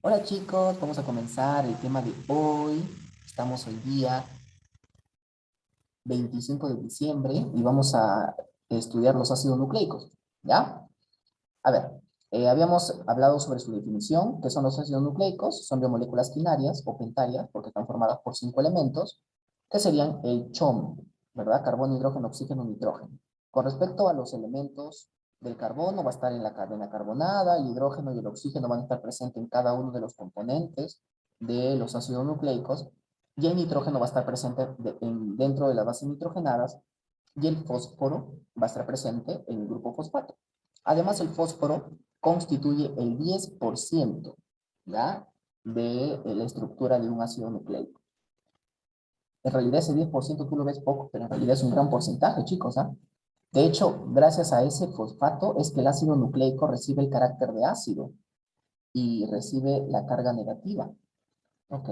Hola chicos, vamos a comenzar el tema de hoy. Estamos hoy día 25 de diciembre y vamos a estudiar los ácidos nucleicos, ¿ya? A ver, habíamos hablado sobre su definición, que son los ácidos nucleicos, son biomoléculas quinarias o pentarias, porque están formadas por 5 elementos, que serían el CHOM, ¿verdad? Carbono, hidrógeno, oxígeno, nitrógeno. Con respecto a los elementos del carbono, va a estar en la cadena carbonada, el hidrógeno y el oxígeno van a estar presentes en cada uno de los componentes de los ácidos nucleicos, y el nitrógeno va a estar presente dentro de las bases nitrogenadas, y el fósforo va a estar presente en el grupo fosfato. Además, el fósforo constituye el 10%, ¿ya? De la estructura de un ácido nucleico. En realidad ese 10% tú lo ves poco, pero en realidad es un gran porcentaje, chicos, ¿ah? De hecho, gracias a ese fosfato es que el ácido nucleico recibe el carácter de ácido y recibe la carga negativa, ¿ok?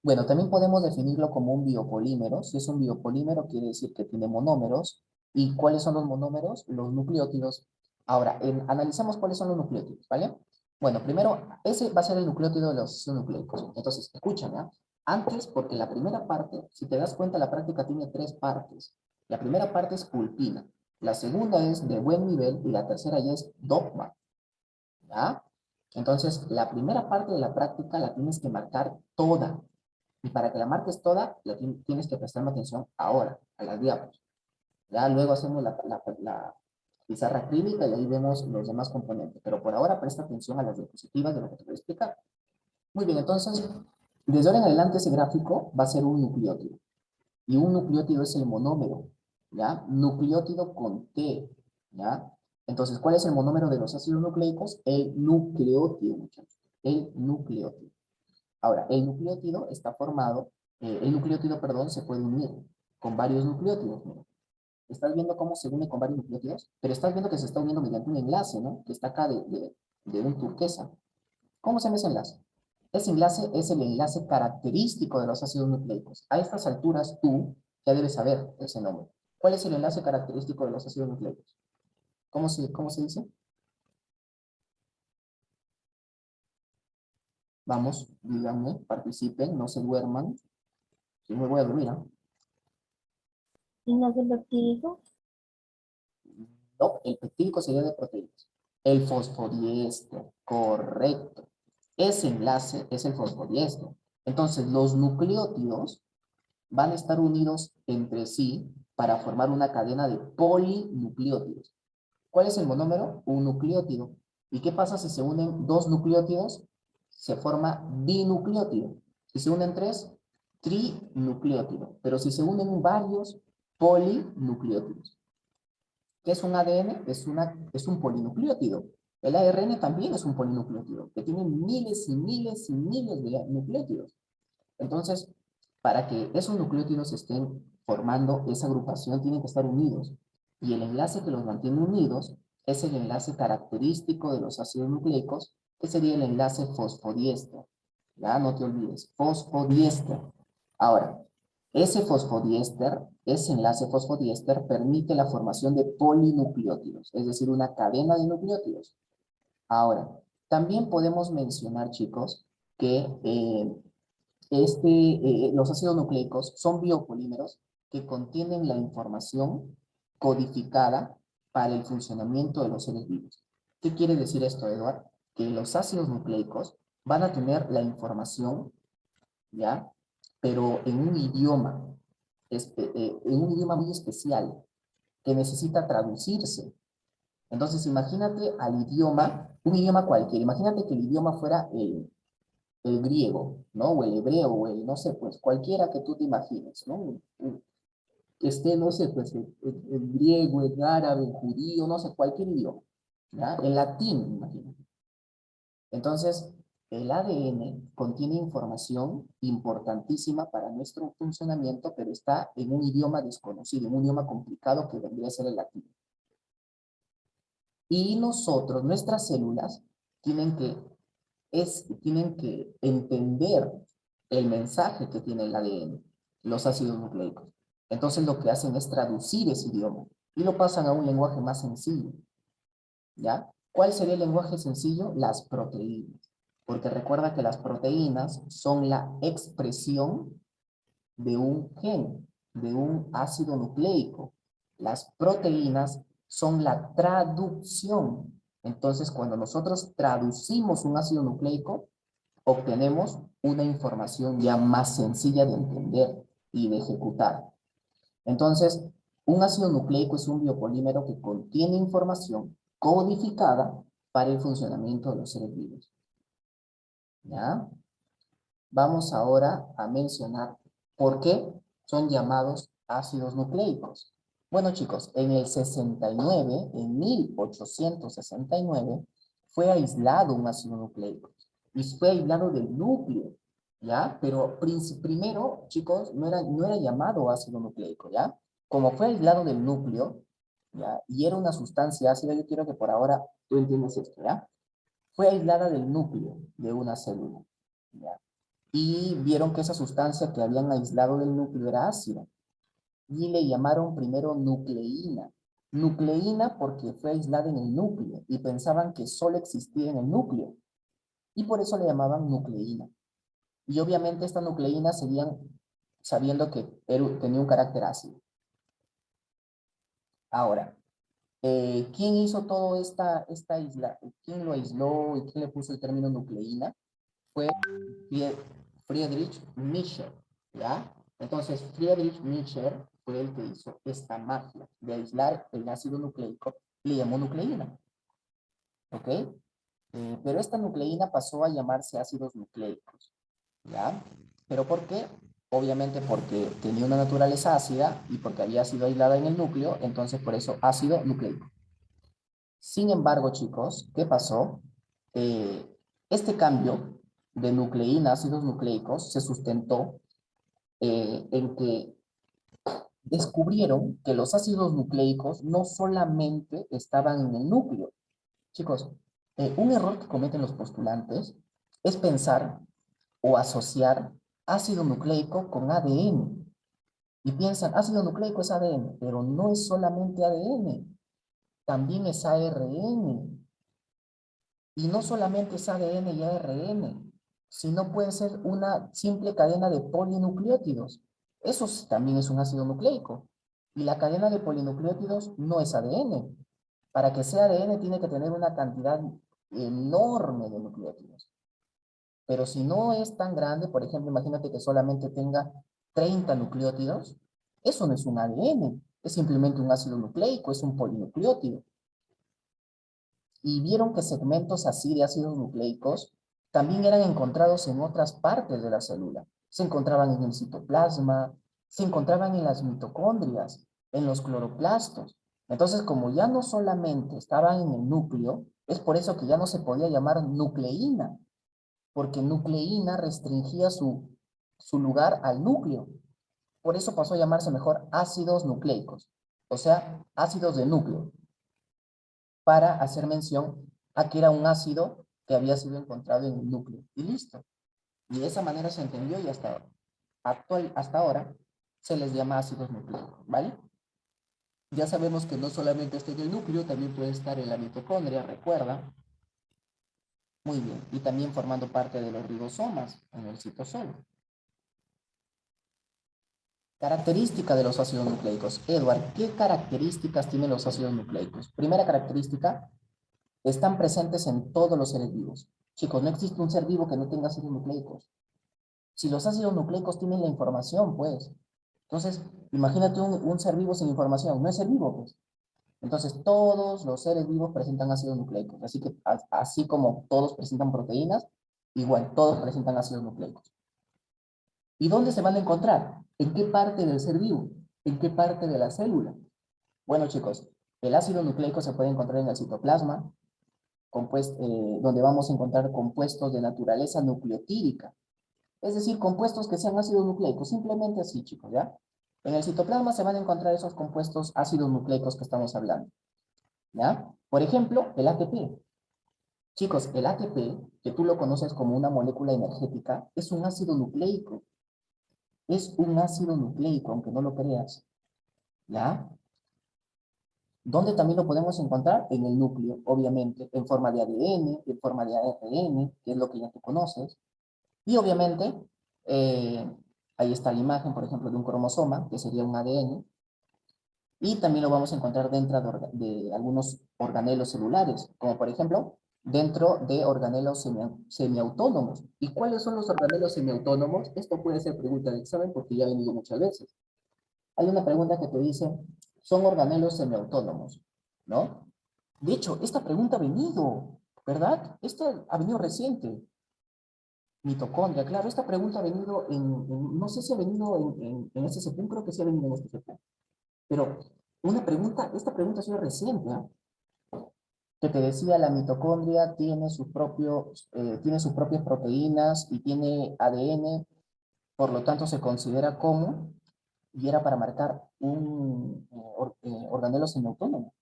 Bueno, también podemos definirlo como un biopolímero. Si es un biopolímero, quiere decir que tiene monómeros. ¿Y cuáles son los monómeros? Los nucleótidos. Ahora, analicemos cuáles son los nucleótidos, ¿vale? Bueno, primero, ese va a ser el nucleótido de los ácidos nucleicos. Entonces, escuchen, ¿ya? Antes, porque la primera parte, si te das cuenta, la práctica tiene 3 partes. La primera parte es pulpina, la segunda es de buen nivel y la tercera ya es dogma, ¿ya? Entonces, la primera parte de la práctica la tienes que marcar toda. Y para que la marques toda, tienes que prestarme atención ahora, a las diapos. Ya luego hacemos la pizarra acrílica y ahí vemos los demás componentes. Pero por ahora presta atención a las diapositivas de lo que te voy a explicar. Muy bien, entonces, desde ahora en adelante ese gráfico va a ser un nucleótido. Y un nucleótido es el monómero, ¿ya? Nucleótido con T, ¿ya? Entonces, ¿cuál es el monómero de los ácidos nucleicos? El nucleótido, muchachos. El nucleótido. Ahora, el nucleótido, perdón, se puede unir con varios nucleótidos. Mira. Estás viendo cómo se une con varios nucleótidos, pero estás viendo que se está uniendo mediante un enlace, ¿no? Que está acá de un turquesa. ¿Cómo se llama ese enlace? Ese enlace es el enlace característico de los ácidos nucleicos. A estas alturas tú ya debes saber ese nombre. ¿Cuál es el enlace característico de los ácidos nucleicos? ¿Cómo se dice? Vamos, díganme, participen, no se duerman. Yo me voy a dormir, ¿no? ¿Enlace peptídico? No, el peptídico sería de proteínas. El fosfodiéster, correcto. Ese enlace es el fosfodiéster. Entonces, los nucleótidos van a estar unidos entre sí para formar una cadena de polinucleótidos. ¿Cuál es el monómero? Un nucleótido. ¿Y qué pasa si se unen 2 nucleótidos? Se forma dinucleótido. Si se unen 3, trinucleótido. Pero si se unen varios, polinucleótidos. ¿Qué es un ADN? Es un polinucleótido. El ARN también es un polinucleótido, que tiene miles y miles y miles de nucleótidos. Entonces, para que esos nucleótidos estén formando esa agrupación, tienen que estar unidos. Y el enlace que los mantiene unidos es el enlace característico de los ácidos nucleicos, que sería el enlace fosfodiéster. Ya, no te olvides, fosfodiéster. Ahora, ese enlace fosfodiéster permite la formación de polinucleótidos, es decir, una cadena de nucleótidos. Ahora, también podemos mencionar, chicos, que los ácidos nucleicos son biopolímeros que contienen la información codificada para el funcionamiento de los seres vivos. ¿Qué quiere decir esto, Eduard? Que los ácidos nucleicos van a tener la información, ¿ya? Pero en un idioma muy especial que necesita traducirse. Entonces, imagínate al idioma, un idioma cualquiera, imagínate que el idioma fuera el griego, ¿no? O el hebreo, o el, no sé, pues cualquiera que tú te imagines, ¿no? Que esté, no sé, pues el griego, el árabe, el judío, no sé, cualquier idioma, ¿ya? El latín, imagínate. Entonces, el ADN contiene información importantísima para nuestro funcionamiento, pero está en un idioma desconocido, en un idioma complicado que vendría a ser el latín. Y nosotros, nuestras células, tienen que, tienen que entender el mensaje que tiene el ADN, los ácidos nucleicos. Entonces lo que hacen es traducir ese idioma y lo pasan a un lenguaje más sencillo, ¿ya? ¿Cuál sería el lenguaje sencillo? Las proteínas. Porque recuerda que las proteínas son la expresión de un gen, de un ácido nucleico. Las proteínas son la traducción. Entonces, cuando nosotros traducimos un ácido nucleico, obtenemos una información ya más sencilla de entender y de ejecutar. Entonces, un ácido nucleico es un biopolímero que contiene información codificada para el funcionamiento de los seres vivos. ¿Ya? Vamos ahora a mencionar por qué son llamados ácidos nucleicos. Bueno, chicos, en el 69, en 1869, fue aislado un ácido nucleico. Y fue aislado del núcleo, ¿ya? Pero primero, chicos, no era llamado ácido nucleico, ¿ya? Como fue aislado del núcleo, ¿ya? Y era una sustancia ácida, yo quiero que por ahora tú entiendas esto, ¿ya? Fue aislada del núcleo de una célula, ¿ya? Y vieron que esa sustancia que habían aislado del núcleo era ácida. Y le llamaron primero nucleína. Nucleína porque fue aislada en el núcleo y pensaban que solo existía en el núcleo. Y por eso le llamaban nucleína. Y obviamente esta nucleína seguían sabiendo que tenía un carácter ácido. Ahora, ¿quién hizo todo esta isla? ¿Quién lo aisló y quién le puso el término nucleína? Fue Friedrich Michel, ¿ya? Entonces, Friedrich Michel fue el que hizo esta magia de aislar el ácido nucleico, le llamó nucleína, ¿ok? Pero esta nucleína pasó a llamarse ácidos nucleicos, ¿ya? ¿Pero por qué? Obviamente porque tenía una naturaleza ácida y porque había sido aislada en el núcleo, entonces por eso ácido nucleico. Sin embargo, chicos, ¿qué pasó? Este cambio de nucleína a ácidos nucleicos se sustentó en que descubrieron que los ácidos nucleicos no solamente estaban en el núcleo. Chicos, un error que cometen los postulantes es pensar o asociar ácido nucleico con ADN. Y piensan, ácido nucleico es ADN, pero no es solamente ADN, también es ARN. Y no solamente es ADN y ARN, sino puede ser una simple cadena de polinucleótidos. Eso también es un ácido nucleico. Y la cadena de polinucleótidos no es ADN. Para que sea ADN tiene que tener una cantidad enorme de nucleótidos. Pero si no es tan grande, por ejemplo, imagínate que solamente tenga 30 nucleótidos, eso no es un ADN, es simplemente un ácido nucleico, es un polinucleótido. Y vieron que segmentos así de ácidos nucleicos también eran encontrados en otras partes de la célula. Se encontraban en el citoplasma, se encontraban en las mitocondrias, en los cloroplastos. Entonces, como ya no solamente estaban en el núcleo, es por eso que ya no se podía llamar nucleína, porque nucleína restringía su lugar al núcleo. Por eso pasó a llamarse mejor ácidos nucleicos, o sea, ácidos de núcleo, para hacer mención a que era un ácido que había sido encontrado en el núcleo. Y listo. Y de esa manera se entendió y hasta ahora se les llama ácidos nucleicos, ¿vale? Ya sabemos que no solamente está en el núcleo, también puede estar en la mitocondria, recuerda. Muy bien. Y también formando parte de los ribosomas en el citosol. Característica de los ácidos nucleicos. Edward, ¿qué características tienen los ácidos nucleicos? Primera característica, están presentes en todos los seres vivos. Chicos, no existe un ser vivo que no tenga ácidos nucleicos. Si los ácidos nucleicos tienen la información, pues. Entonces, imagínate un ser vivo sin información. No es ser vivo, pues. Entonces, todos los seres vivos presentan ácidos nucleicos. Así que, así como todos presentan proteínas, igual, todos presentan ácidos nucleicos. ¿Y dónde se van a encontrar? ¿En qué parte del ser vivo? ¿En qué parte de la célula? Bueno, chicos, el ácido nucleico se puede encontrar en el citoplasma, donde vamos a encontrar compuestos de naturaleza nucleotídica. Es decir, compuestos que sean ácidos nucleicos, simplemente así, chicos, ¿ya? En el citoplasma se van a encontrar esos compuestos ácidos nucleicos que estamos hablando, ¿ya? Por ejemplo, el ATP. Chicos, el ATP, que tú lo conoces como una molécula energética, es un ácido nucleico. Es un ácido nucleico, aunque no lo creas, ¿ya? ¿Dónde también lo podemos encontrar? En el núcleo, obviamente, en forma de ADN, en forma de ARN, que es lo que ya tú conoces. Y obviamente, eh, ahí está la imagen, por ejemplo, de un cromosoma, que sería un ADN. Y también lo vamos a encontrar dentro de algunos organelos celulares, como por ejemplo, dentro de organelos semiautónomos. ¿Y cuáles son los organelos semiautónomos? Esto puede ser pregunta de examen porque ya ha venido muchas veces. Hay una pregunta que te dice, son organelos semiautónomos, ¿no? De hecho, esta pregunta ha venido, ¿verdad? Esta ha venido reciente. Mitocondria, claro, esta pregunta ha venido no sé si ha venido en este SCP, creo que sí ha venido en este SCP. Pero esta pregunta ha sido reciente, ¿eh? Que te decía, la mitocondria tiene sus propias proteínas y tiene ADN, por lo tanto se considera como, y era para marcar un organelo semiautónomo,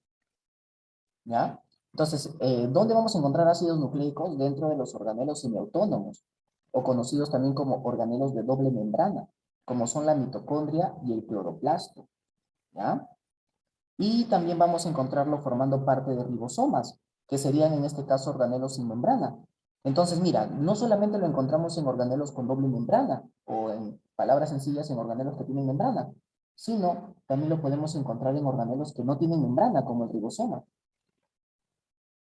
¿ya? Entonces, ¿dónde vamos a encontrar ácidos nucleicos? Dentro de los organelos semiautónomos, o conocidos también como organelos de doble membrana, como son la mitocondria y el cloroplasto, ¿ya? Y también vamos a encontrarlo formando parte de ribosomas, que serían en este caso organelos sin membrana. Entonces, mira, no solamente lo encontramos en organelos con doble membrana, o en palabras sencillas, en organelos que tienen membrana, sino también lo podemos encontrar en organelos que no tienen membrana, como el ribosoma.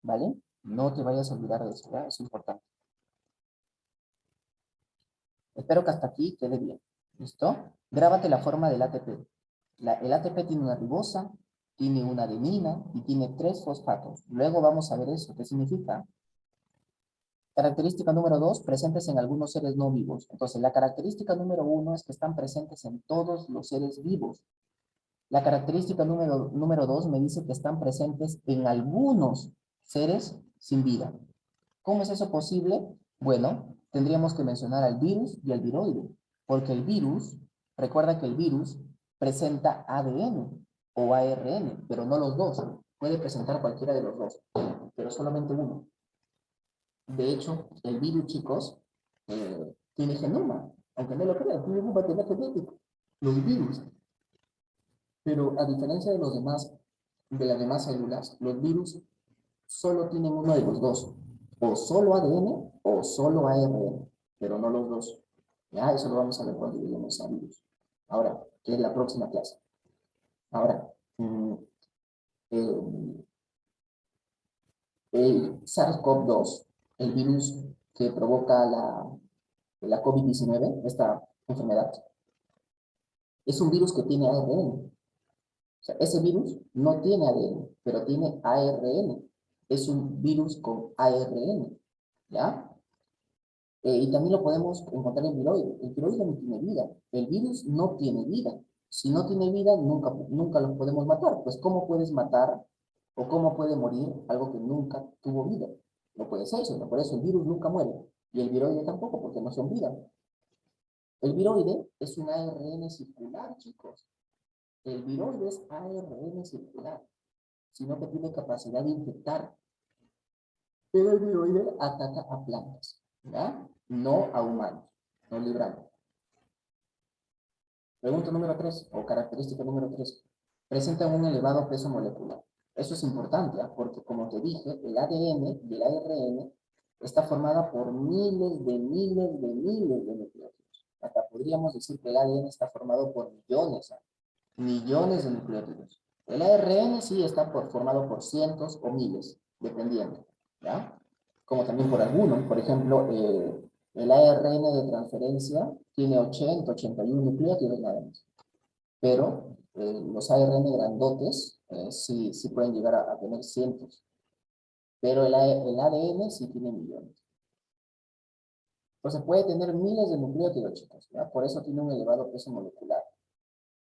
¿Vale? No te vayas a olvidar de eso, ¿verdad? Es importante. Espero que hasta aquí quede bien. ¿Listo? Grábate la forma del ATP. El ATP tiene una ribosa, tiene una adenina y tiene 3 fosfatos. Luego vamos a ver eso. ¿Qué significa? Característica número 2, presentes en algunos seres no vivos. Entonces, la característica número 1 es que están presentes en todos los seres vivos. La característica número 2 me dice que están presentes en algunos seres sin vida. ¿Cómo es eso posible? Bueno, tendríamos que mencionar al virus y al viroide, porque el virus, recuerda que el virus presenta ADN o ARN, pero no los dos. Puede presentar cualquiera de los dos, pero solamente uno. De hecho, el virus, chicos, tiene genoma, aunque no lo crean, tiene un material genético, los virus. Pero a diferencia de de las demás células, los virus solo tienen uno de los dos, o solo ADN o solo ARN, pero no los dos. Ya, eso lo vamos a ver cuando lleguemos a virus. Ahora, que es la próxima clase. Ahora, el, el SARS-CoV-2, el virus que provoca la COVID-19, esta enfermedad, es un virus que tiene ARN. O sea, ese virus no tiene ADN, pero tiene ARN. Es un virus con ARN, ¿ya? Y también lo podemos encontrar en viroide. El viroide no tiene vida. El virus no tiene vida. Si no tiene vida, nunca lo podemos matar. Pues, ¿cómo puedes matar o cómo puede morir algo que nunca tuvo vida? No puede ser eso. Por eso el virus nunca muere. Y el viroide tampoco, porque no son vida. El viroide es un ARN circular, chicos. El viroide es ARN circular, sino que tiene capacidad de infectar. Pero el viroide ataca a plantas, ¿ya? No a humanos, no librando. Pregunta número 3, o característica número 3. Presenta un elevado peso molecular. Eso es importante, ¿eh? Porque como te dije, el ADN y el ARN está formada por miles de nucleótidos. Hasta podríamos decir que el ADN está formado por millones, ¿eh? Millones de nucleótidos. El ARN sí está formado por cientos o miles, dependiendo, ¿ya? Como también por algunos. Por ejemplo, el ARN de transferencia tiene 81 nucleótidos nada más. Pero los ARN grandotes sí pueden llegar a tener cientos. Pero el ADN sí tiene millones. Entonces puede tener miles de nucleótidos, chicos, ¿ya? Por eso tiene un elevado peso molecular.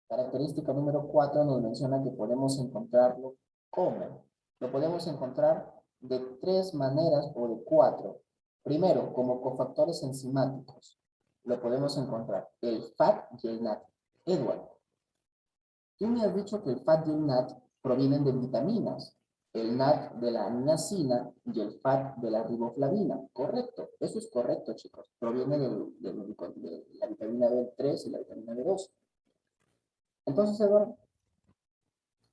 Característica número 4 nos menciona que podemos encontrarlo como. Lo podemos encontrar de 3 maneras o de 4. Primero, como cofactores enzimáticos. Lo podemos encontrar el FAT y el NAT. Edward, tú me has dicho que el FAT y el NAT provienen de vitaminas. El NAT de la niacina y el FAT de la riboflavina. Correcto, eso es correcto, chicos. Proviene de la vitamina B3 y la vitamina B2. Entonces, Eduardo,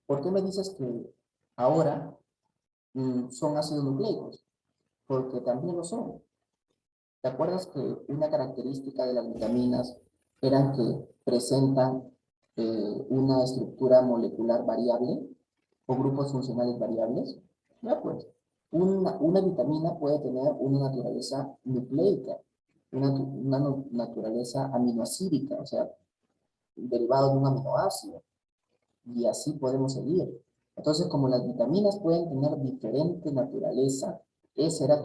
¿por qué me dices que ahora son ácidos nucleicos, porque también lo son. ¿Te acuerdas que una característica de las vitaminas eran que presentan una estructura molecular variable o grupos funcionales variables? Ya pues, una vitamina puede tener una naturaleza nucleica, una naturaleza aminoacídica, o sea, derivado de un aminoácido, y así podemos seguir. Entonces, como las vitaminas pueden tener diferente naturaleza, esa era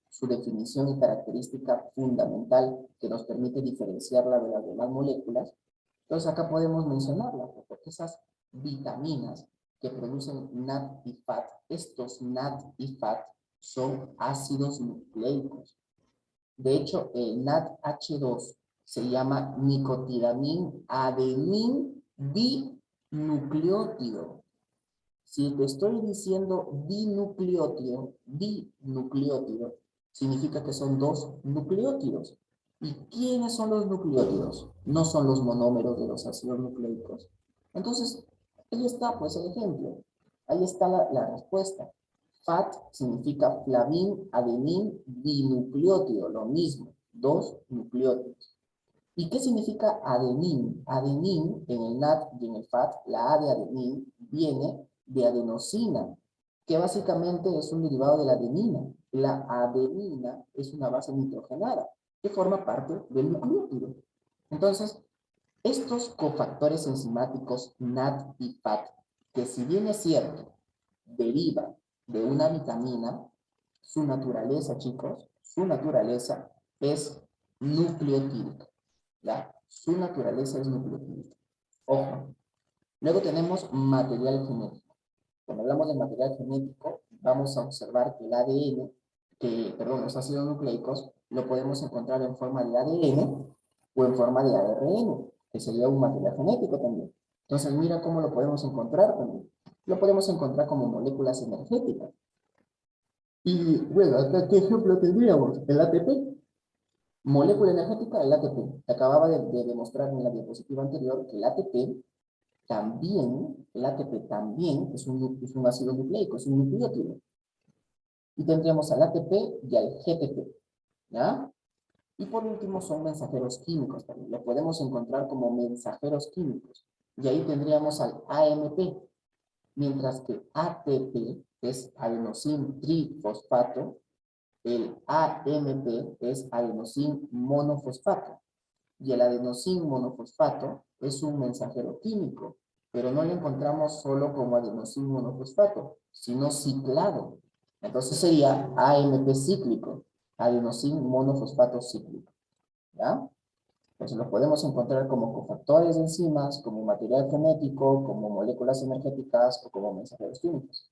su definición y característica fundamental que nos permite diferenciarla de las demás moléculas. Entonces, acá podemos mencionarla, porque esas vitaminas que producen NAD y FAT, estos NAD y FAT son ácidos nucleicos. De hecho, el NADH2 se llama nicotinamida adenin dinucleótido. Si te estoy diciendo dinucleótido, significa que son dos nucleótidos. ¿Y quiénes son los nucleótidos? No son los monómeros de los ácidos nucleicos. Entonces, ahí está pues el ejemplo. Ahí está la respuesta. FAT significa flavin adenin dinucleótido, lo mismo, dos nucleótidos. ¿Y qué significa adenin? Adenin en el NAD y en el FAT, la A de adenin viene de adenosina, que básicamente es un derivado de la adenina. La adenina es una base nitrogenada que forma parte del nucleótido. Entonces, estos cofactores enzimáticos NAD y FAT, que si bien es cierto, derivan de una vitamina, su naturaleza, chicos, su naturaleza es nucleotídica. ¿Ya? Su naturaleza es nucleotídica. Ojo. Luego tenemos material genético. Cuando hablamos de material genético, vamos a observar que el ADN, los ácidos nucleicos, lo podemos encontrar en forma de ADN o en forma de ARN, que sería un material genético también. Entonces, mira cómo lo podemos encontrar también. Lo podemos encontrar como moléculas energéticas. Y bueno, acá, ¿qué ejemplo tendríamos? El ATP. Molécula energética, el ATP. Te acababa de demostrar en la diapositiva anterior que el ATP también es un ácido nucleico, es un nucleótido. Y tendríamos al ATP y al GTP, ¿ya? Y por último son mensajeros químicos también. Lo podemos encontrar como mensajeros químicos. Y ahí tendríamos al AMP, mientras que ATP es adenosin trifosfato, el AMP es adenosin monofosfato. Y el adenosin monofosfato es un mensajero químico, pero no lo encontramos solo como adenosin monofosfato, sino ciclado. Entonces sería AMP cíclico, adenosin monofosfato cíclico. ¿Ya? Entonces lo podemos encontrar como cofactores de enzimas, como material genético, como moléculas energéticas o como mensajeros químicos.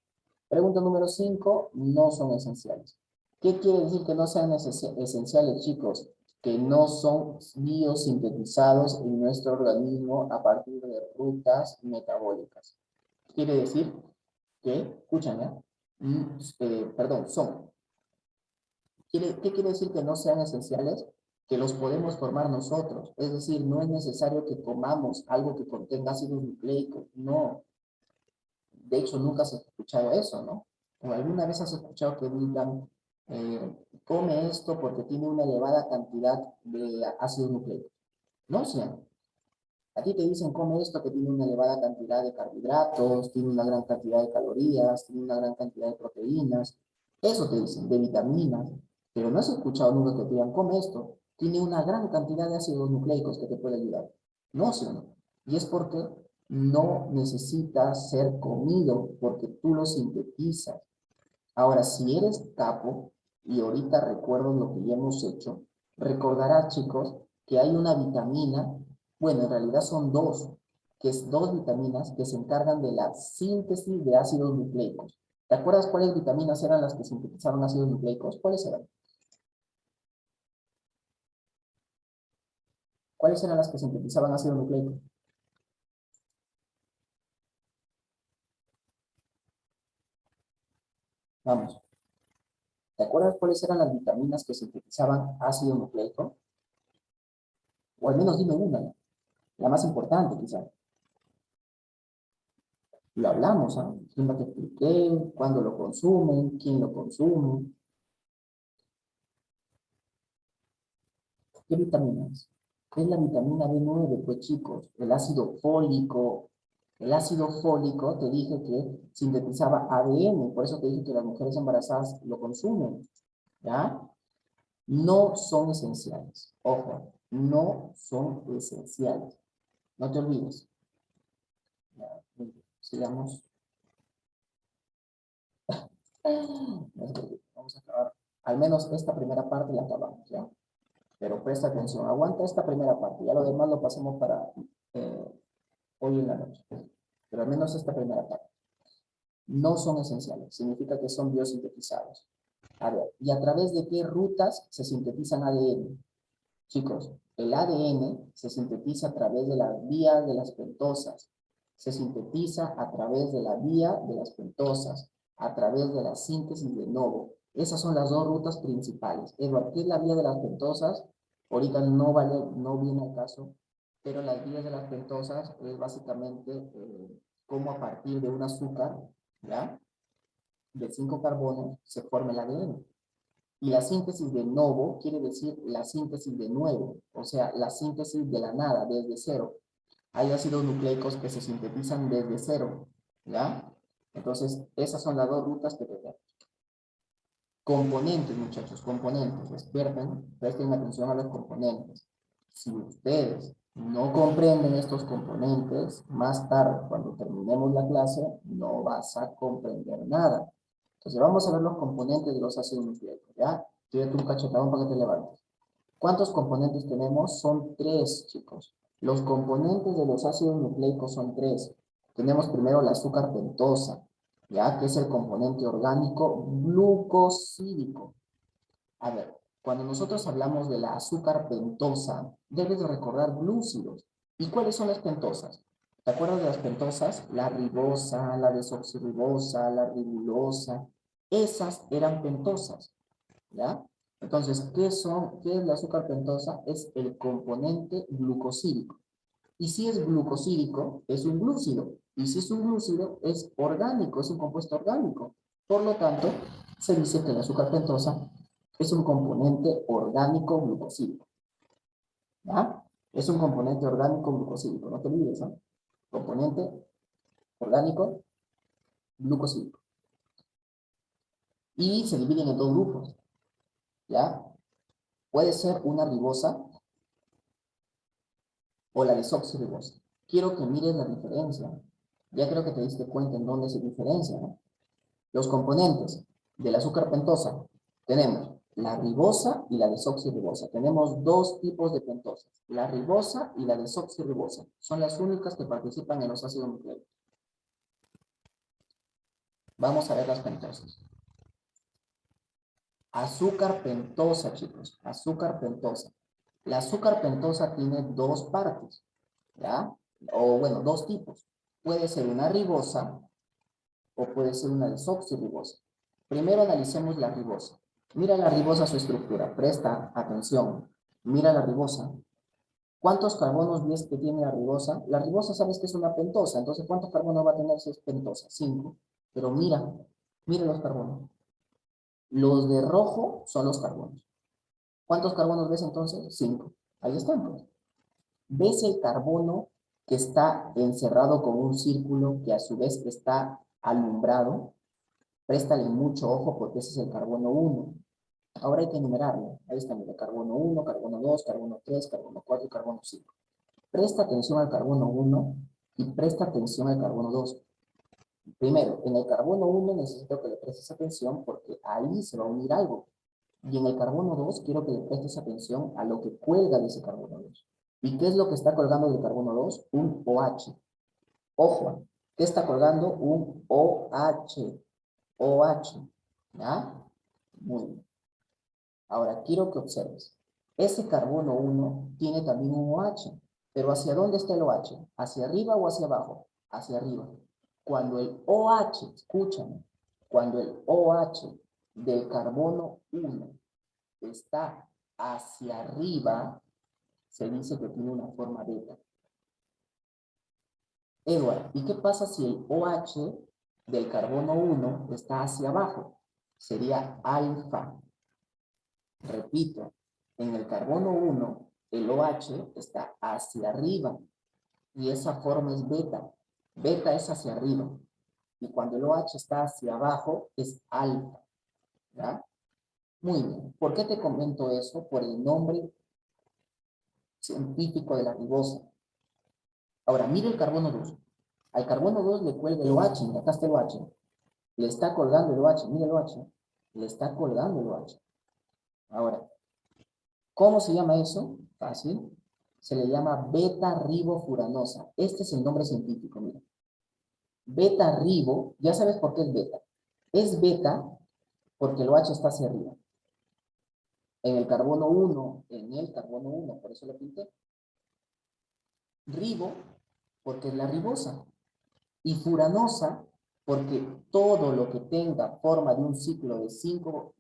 Pregunta número 5, no son esenciales. ¿Qué quiere decir que no sean esenciales, chicos? Que no son biosintetizados en nuestro organismo a partir de rutas metabólicas. Quiere decir que, escuchan, ¿ya? Son. ¿Qué quiere decir que no sean esenciales? Que los podemos formar nosotros. Es decir, no es necesario que comamos algo que contenga ácidos nucleicos. No. De hecho, nunca se ha escuchado eso, ¿no? O alguna vez has escuchado que digan, come esto porque tiene una elevada cantidad de ácidos nucleicos. No, sí. A ti te dicen, come esto que tiene una elevada cantidad de carbohidratos, tiene una gran cantidad de calorías, tiene una gran cantidad de proteínas. Eso te dicen, de vitaminas. Pero no has escuchado nunca que te digan, come esto, tiene una gran cantidad de ácidos nucleicos que te puede ayudar. No, sí o no. Y es porque no necesita ser comido, porque tú lo sintetizas. Ahora, si eres capo, y ahorita recuerdo lo que ya hemos hecho, recordarás, chicos, que hay una vitamina, bueno, en realidad son dos, que es dos vitaminas que se encargan de la síntesis de ácidos nucleicos. ¿Te acuerdas cuáles vitaminas eran las que sintetizaron ácidos nucleicos? ¿Cuáles eran? ¿Cuáles eran las que sintetizaban ácidos nucleicos? Vamos. ¿Te acuerdas cuáles eran las vitaminas que sintetizaban ácido nucleico? O al menos dime una, la más importante quizá. Lo hablamos, ¿ah? ¿Quién te expliqué? ¿Cuándo lo consumen? ¿Quién lo consume? ¿Qué vitamina es? Es la vitamina B9, pues chicos, el ácido fólico. El ácido fólico, te dije que sintetizaba ADN, por eso te dije que las mujeres embarazadas lo consumen, ¿ya? No son esenciales, ojo, no son esenciales. No te olvides. Ya, sigamos. Vamos a acabar. Al menos esta primera parte la acabamos, ¿ya? Pero presta atención, aguanta esta primera parte, ya lo demás lo pasemos para hoy en la noche. Pero al menos esta primera parte. No son esenciales, significa que son biosintetizados. A ver, ¿y a través de qué rutas se sintetizan ADN? Chicos, el ADN se sintetiza a través de las vías de las pentosas. Se sintetiza a través de la vía de las pentosas, a través de la síntesis de novo. Esas son las dos rutas principales. Eduardo, ¿qué es la vía de las pentosas? Ahorita no vale, no viene al caso, pero las vías de las pentosas es básicamente cómo a partir de un azúcar, ¿ya? De 5 carbonos se forma el ADN. Y la síntesis de novo quiere decir la síntesis de nuevo, o sea, la síntesis de la nada, desde cero. Hay ácidos nucleicos que se sintetizan desde cero, ¿ya? Entonces, esas son las dos rutas que tenemos. Componentes, muchachos, componentes. Despierten, presten atención a los componentes. Si ustedes no comprenden estos componentes, más tarde, cuando terminemos la clase, no vas a comprender nada. Entonces, vamos a ver los componentes de los ácidos nucleicos, ¿ya? Tírate un cachetadón para que te levantes. ¿Cuántos componentes tenemos? Son 3, chicos. Los componentes de los ácidos nucleicos son 3. Tenemos primero el azúcar pentosa, ¿ya? Que es el componente orgánico glucosídico. A ver, cuando nosotros hablamos de la azúcar pentosa, debes de recordar glúcidos. ¿Y cuáles son las pentosas? ¿Te acuerdas de las pentosas? La ribosa, la desoxirribosa, la ribulosa. Esas eran pentosas, ¿ya? Entonces, ¿qué es la azúcar pentosa? Es el componente glucosídico. Y si es glucosídico, es un glúcido. Y si es un glúcido, es orgánico, es un compuesto orgánico. Por lo tanto, se dice que el azúcar pentosa es un componente orgánico glucosídico. ¿Ya? Es un componente orgánico glucosídico. No te olvides, ¿no? Componente orgánico glucosídico. Y se dividen en dos grupos. ¿Ya? Puede ser una ribosa o la desoxirribosa. Quiero que mires la diferencia. Ya creo que te diste cuenta en dónde se diferencia, ¿no? Los componentes del azúcar pentosa tenemos la ribosa y la desoxirribosa. Tenemos dos tipos de pentosas, la ribosa y la desoxirribosa. Son las únicas que participan en los ácidos nucleicos. Vamos a ver las pentosas. Azúcar pentosa, chicos, azúcar pentosa. La azúcar pentosa tiene dos partes, ¿ya? O bueno, dos tipos. Puede ser una ribosa o puede ser una desoxirribosa. Primero analicemos la ribosa. Mira la ribosa su estructura, presta atención. Mira la ribosa. ¿Cuántos carbonos ves que tiene la ribosa? La ribosa sabes que es una pentosa, entonces ¿cuántos carbonos va a tener si es pentosa? 5. Pero mira, mira los carbonos. Los de rojo son los carbonos. ¿Cuántos carbonos ves entonces? 5. Ahí están, pues. ¿Ves el carbono que está encerrado con un círculo que a su vez está alumbrado? Préstale mucho ojo porque ese es el carbono 1. Ahora hay que enumerarlo. Ahí está, mira, carbono 1, carbono 2, carbono 3, carbono 4 y carbono 5. Presta atención al carbono 1 y presta atención al carbono 2. Primero, en el carbono 1 necesito que le prestes atención porque ahí se va a unir algo. Y en el carbono 2 quiero que le prestes atención a lo que cuelga de ese carbono 2. ¿Y qué es lo que está colgando del carbono 2? Un OH. Ojo, ¿qué está colgando? Un OH. OH. ¿Ya? Muy bien. Ahora, quiero que observes. Ese carbono 1 tiene también un OH. Pero ¿hacia dónde está el OH? ¿Hacia arriba o hacia abajo? Hacia arriba. Cuando el OH, escúchame, cuando el OH del carbono 1 está hacia arriba, se dice que tiene una forma beta. Edward, ¿y qué pasa si el OH del carbono 1 está hacia abajo? Sería alfa. Repito, en el carbono 1, el OH está hacia arriba y esa forma es beta. Beta es hacia arriba. Y cuando el OH está hacia abajo, es alfa. ¿Ya? Muy bien. ¿Por qué te comento eso? Por el nombre científico de la ribosa. Ahora, mire el carbono 2. Al carbono 2 le cuelga el OH. Mira, acá está el OH. Le está colgando el OH. Mira el OH. Le está colgando el OH. Ahora, ¿cómo se llama eso? Fácil. Se le llama beta-ribofuranosa. Este es el nombre científico, mira. Beta-ribo, ya sabes por qué es beta. Es beta porque el OH está hacia arriba. En el carbono 1, por eso lo pinté. Ribo, porque es la ribosa. Y furanosa, porque todo lo que tenga forma de un ciclo de cinco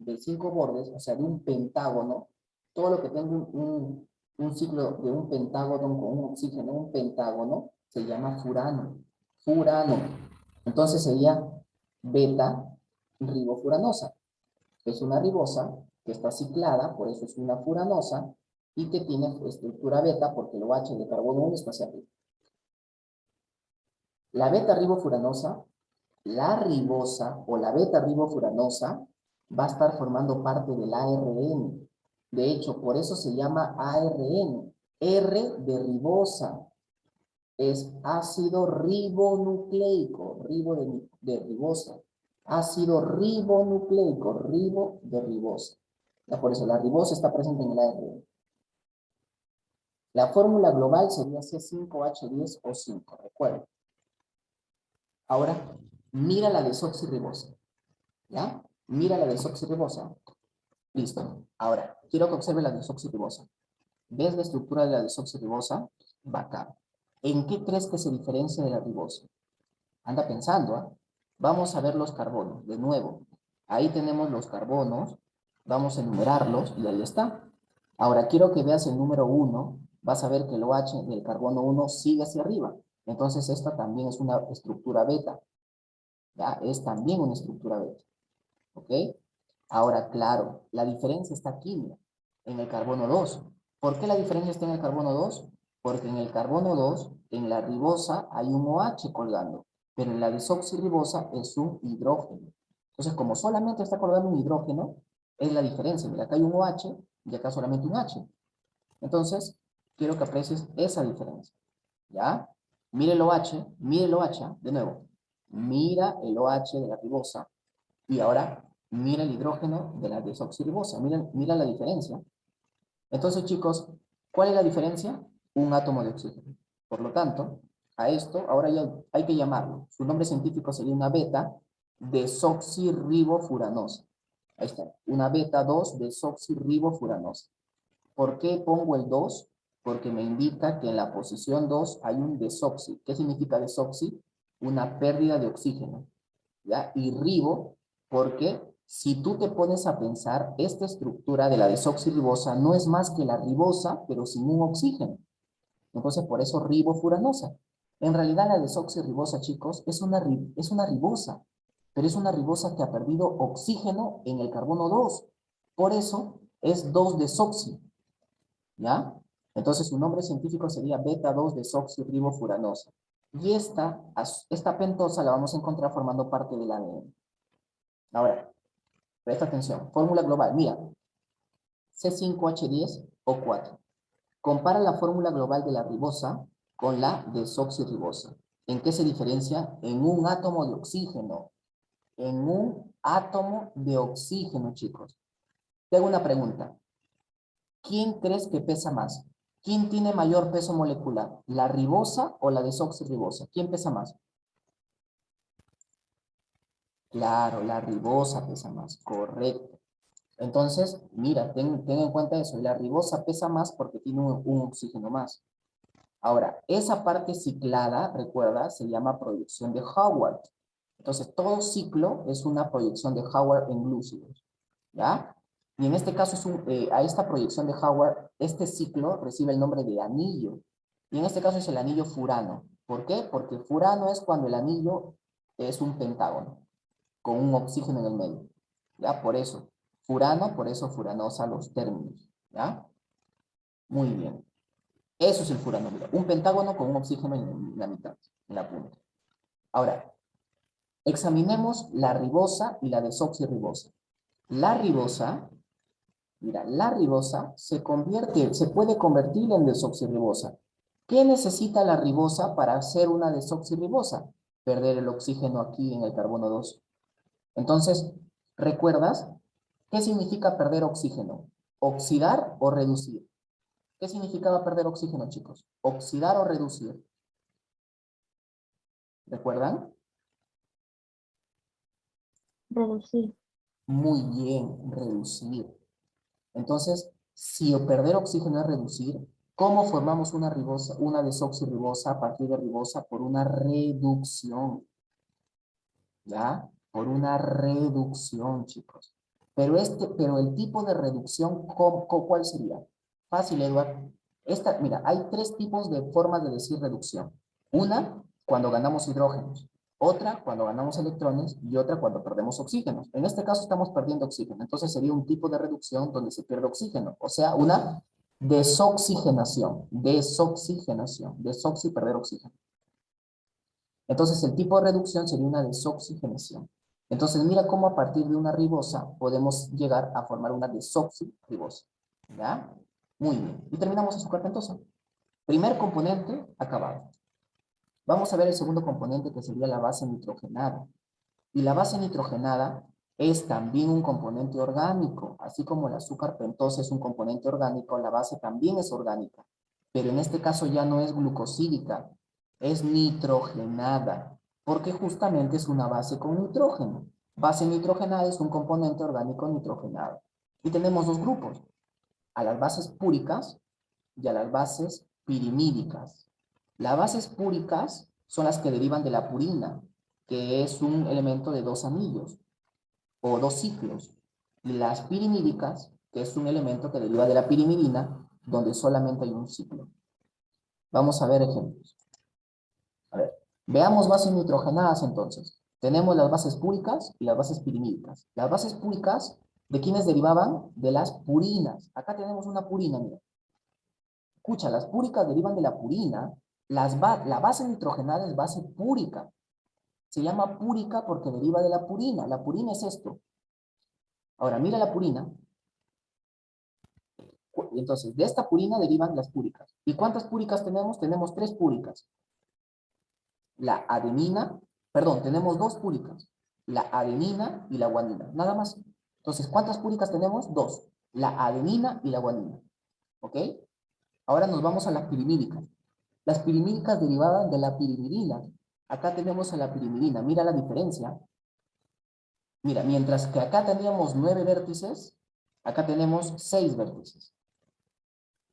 bordes, o sea, de un pentágono, todo lo que tenga un ciclo de un pentágono con un oxígeno, un pentágono, se llama furano. Furano. Entonces sería beta ribofuranosa. Es una ribosa que está ciclada, por eso es una furanosa, y que tiene estructura beta porque el OH de carbono 1 está hacia arriba. La beta-ribofuranosa, la ribosa o la beta-ribofuranosa va a estar formando parte del ARN. De hecho, por eso se llama ARN. R de ribosa es ácido ribonucleico, de ribosa. Ácido ribonucleico, ribo de ribosa. Ya por eso la ribosa está presente en el ARN. La fórmula global sería C5H10 o 5, recuerden. Ahora, mira la desoxirribosa, ¿ya? Mira la desoxirribosa. Listo. Ahora, quiero que observe la desoxirribosa. ¿Ves la estructura de la desoxirribosa? Bacán. ¿En qué crees que se diferencia de la ribosa? Anda pensando, ¿ah? Vamos a ver los carbonos, de nuevo. Ahí tenemos los carbonos, vamos a enumerarlos y ahí está. Ahora, quiero que veas el número 1, vas a ver que el OH del carbono 1 sigue hacia arriba. Entonces, esta también es una estructura beta. ¿Ya? Es también una estructura beta. ¿Ok? Ahora, claro, la diferencia está aquí, mira, en el carbono 2. ¿Por qué la diferencia está en el carbono 2? Porque en el carbono 2, en la ribosa, hay un OH colgando, pero en la desoxirribosa es un hidrógeno. Entonces, como solamente está colgando un hidrógeno, es la diferencia. Mira, acá hay un OH y acá solamente un H. Entonces, quiero que aprecies esa diferencia. ¿Ya? Mire el OH, de nuevo. Mira el OH de la ribosa y ahora mira el hidrógeno de la desoxirribosa. Mira la diferencia. Entonces, chicos, ¿cuál es la diferencia? Un átomo de oxígeno. Por lo tanto, a esto ahora ya hay que llamarlo. Su nombre científico sería una beta desoxirribofuranosa. Ahí está, una beta 2 desoxirribofuranosa. ¿Por qué pongo el 2? Porque me indica que en la posición 2 hay un desoxi. ¿Qué significa desoxi? Una pérdida de oxígeno. ¿Ya? Y ribo, porque si tú te pones a pensar, esta estructura de la desoxirribosa no es más que la ribosa, pero sin un oxígeno. Entonces, por eso ribofuranosa. En realidad, la desoxirribosa, chicos, es una ribosa, pero es una ribosa que ha perdido oxígeno en el carbono 2. Por eso es 2-desoxi. ¿Ya? Entonces su nombre científico sería beta-2-desoxirribofuranosa. Y esta pentosa la vamos a encontrar formando parte del ADN. Ahora, presta atención. Fórmula global, mira. C5H10O4. Compara la fórmula global de la ribosa con la desoxirribosa. ¿En qué se diferencia? En un átomo de oxígeno. En un átomo de oxígeno, chicos. Te hago una pregunta. ¿Quién crees que pesa más? ¿Quién tiene mayor peso molecular? ¿La ribosa o la desoxirribosa? ¿Quién pesa más? Claro, la ribosa pesa más, correcto. Entonces, mira, ten en cuenta eso. La ribosa pesa más porque tiene un oxígeno más. Ahora, esa parte ciclada, recuerda, se llama proyección de Howard. Entonces, todo ciclo es una proyección de Howard en glúcidos. ¿Ya? Y en este caso, a esta proyección de Howard, este ciclo recibe el nombre de anillo. Y en este caso es el anillo furano. ¿Por qué? Porque furano es cuando el anillo es un pentágono, con un oxígeno en el medio. ¿Ya? Por eso, furano, por eso furanosa los términos. ¿Ya? Muy bien. Eso es el furano, mira, un pentágono con un oxígeno en la mitad, en la punta. Ahora, examinemos la ribosa y la desoxirribosa. La ribosa, mira, la ribosa se puede convertir en desoxirribosa. ¿Qué necesita la ribosa para hacer una desoxirribosa? Perder el oxígeno aquí en el carbono 2. Entonces, ¿recuerdas qué significa perder oxígeno? ¿Oxidar o reducir? ¿Qué significaba perder oxígeno, chicos? ¿Oxidar o reducir? ¿Recuerdan? Reducir. Muy bien, reducir. Entonces, si perder oxígeno es reducir, ¿cómo formamos una ribosa, una desoxirribosa a partir de ribosa? Por una reducción. ¿Ya? Por una reducción, chicos. Pero el tipo de reducción, ¿cuál sería? Fácil, Eduardo. Mira, hay tres tipos de formas de decir reducción. Una, cuando ganamos hidrógenos. Otra, cuando ganamos electrones. Y otra, cuando perdemos oxígenos. En este caso estamos perdiendo oxígeno. Entonces sería un tipo de reducción donde se pierde oxígeno. O sea, una desoxigenación. Desoxigenación. Desoxi, perder oxígeno. Entonces, el tipo de reducción sería una desoxigenación. Entonces, mira cómo a partir de una ribosa podemos llegar a formar una desoxirribosa. ¿Ya? Muy bien. Y terminamos azúcar pentosa. Primer componente, acabado. Vamos a ver el segundo componente, que sería la base nitrogenada. Y la base nitrogenada es también un componente orgánico. Así como el azúcar pentosa es un componente orgánico, la base también es orgánica. Pero en este caso ya no es glucosídica, es nitrogenada, porque justamente es una base con nitrógeno. Base nitrogenada es un componente orgánico nitrogenado. Y tenemos dos grupos, a las bases púricas y a las bases pirimídicas. Las bases púricas son las que derivan de la purina, que es un elemento de dos anillos o dos ciclos. Y las pirimídicas, que es un elemento que deriva de la pirimidina, donde solamente hay un ciclo. Vamos a ver ejemplos. A ver, veamos bases nitrogenadas entonces. Tenemos las bases púricas y las bases pirimídicas. Las bases púricas, ¿de quiénes derivaban? De las purinas. Acá tenemos una purina, mira. Escucha, las púricas derivan de la purina. La base nitrogenada es base púrica. Se llama púrica porque deriva de la purina. La purina es esto. Ahora, mira la purina. Entonces, de esta purina derivan las púricas. ¿Y cuántas púricas tenemos? Tenemos tres púricas. La adenina, perdón, tenemos dos púricas. La adenina y la guanina. Nada más. Entonces, ¿cuántas púricas tenemos? Dos. La adenina y la guanina. ¿Ok? Ahora nos vamos a las pirimídicas. Las pirimídicas derivadas de la pirimidina. Acá tenemos a la pirimidina. Mira la diferencia. Mira, mientras que acá teníamos 9 vértices, acá tenemos 6 vértices.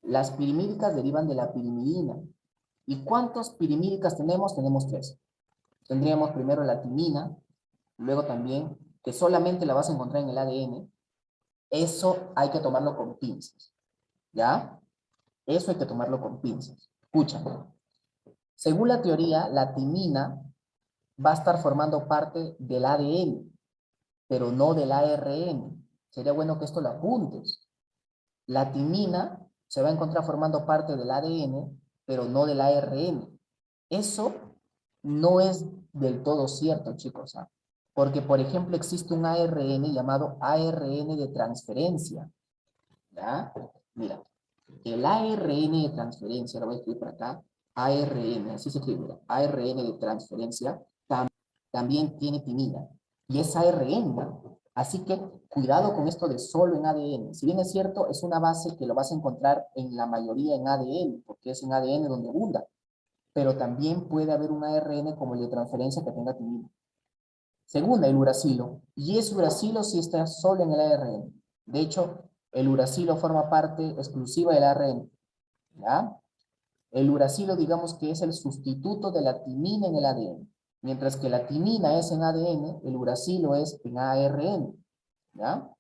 Las pirimídicas derivan de la pirimidina. ¿Y cuántas pirimídicas tenemos? Tenemos 3. Tendríamos primero la timina, luego también, que solamente la vas a encontrar en el ADN. Eso hay que tomarlo con pinzas. ¿Ya? Eso hay que tomarlo con pinzas. Escucha. Según la teoría, la timina va a estar formando parte del ADN, pero no del ARN. Sería bueno que esto lo apuntes. La timina se va a encontrar formando parte del ADN, pero no del ARN. Eso no es del todo cierto, chicos. ¿Ah? Porque, por ejemplo, existe un ARN llamado ARN de transferencia. ¿Ya? Mira, el ARN de transferencia, lo voy a escribir por acá, ARN, así se escribe, mira, ARN de transferencia, también tiene timina. Y es ARN, ¿no? Así que cuidado con esto de solo en ADN. Si bien es cierto, es una base que lo vas a encontrar en la mayoría en ADN, porque es en ADN donde abunda. Pero también puede haber un ARN como el de transferencia que tenga timina. Segunda, el uracilo. Y ese uracilo sí está solo en el ARN. De hecho, el uracilo forma parte exclusiva del ARN. ¿Ya? El uracilo, digamos que es el sustituto de la timina en el ADN. Mientras que la timina es en ADN, el uracilo es en ARN. ¿Ya?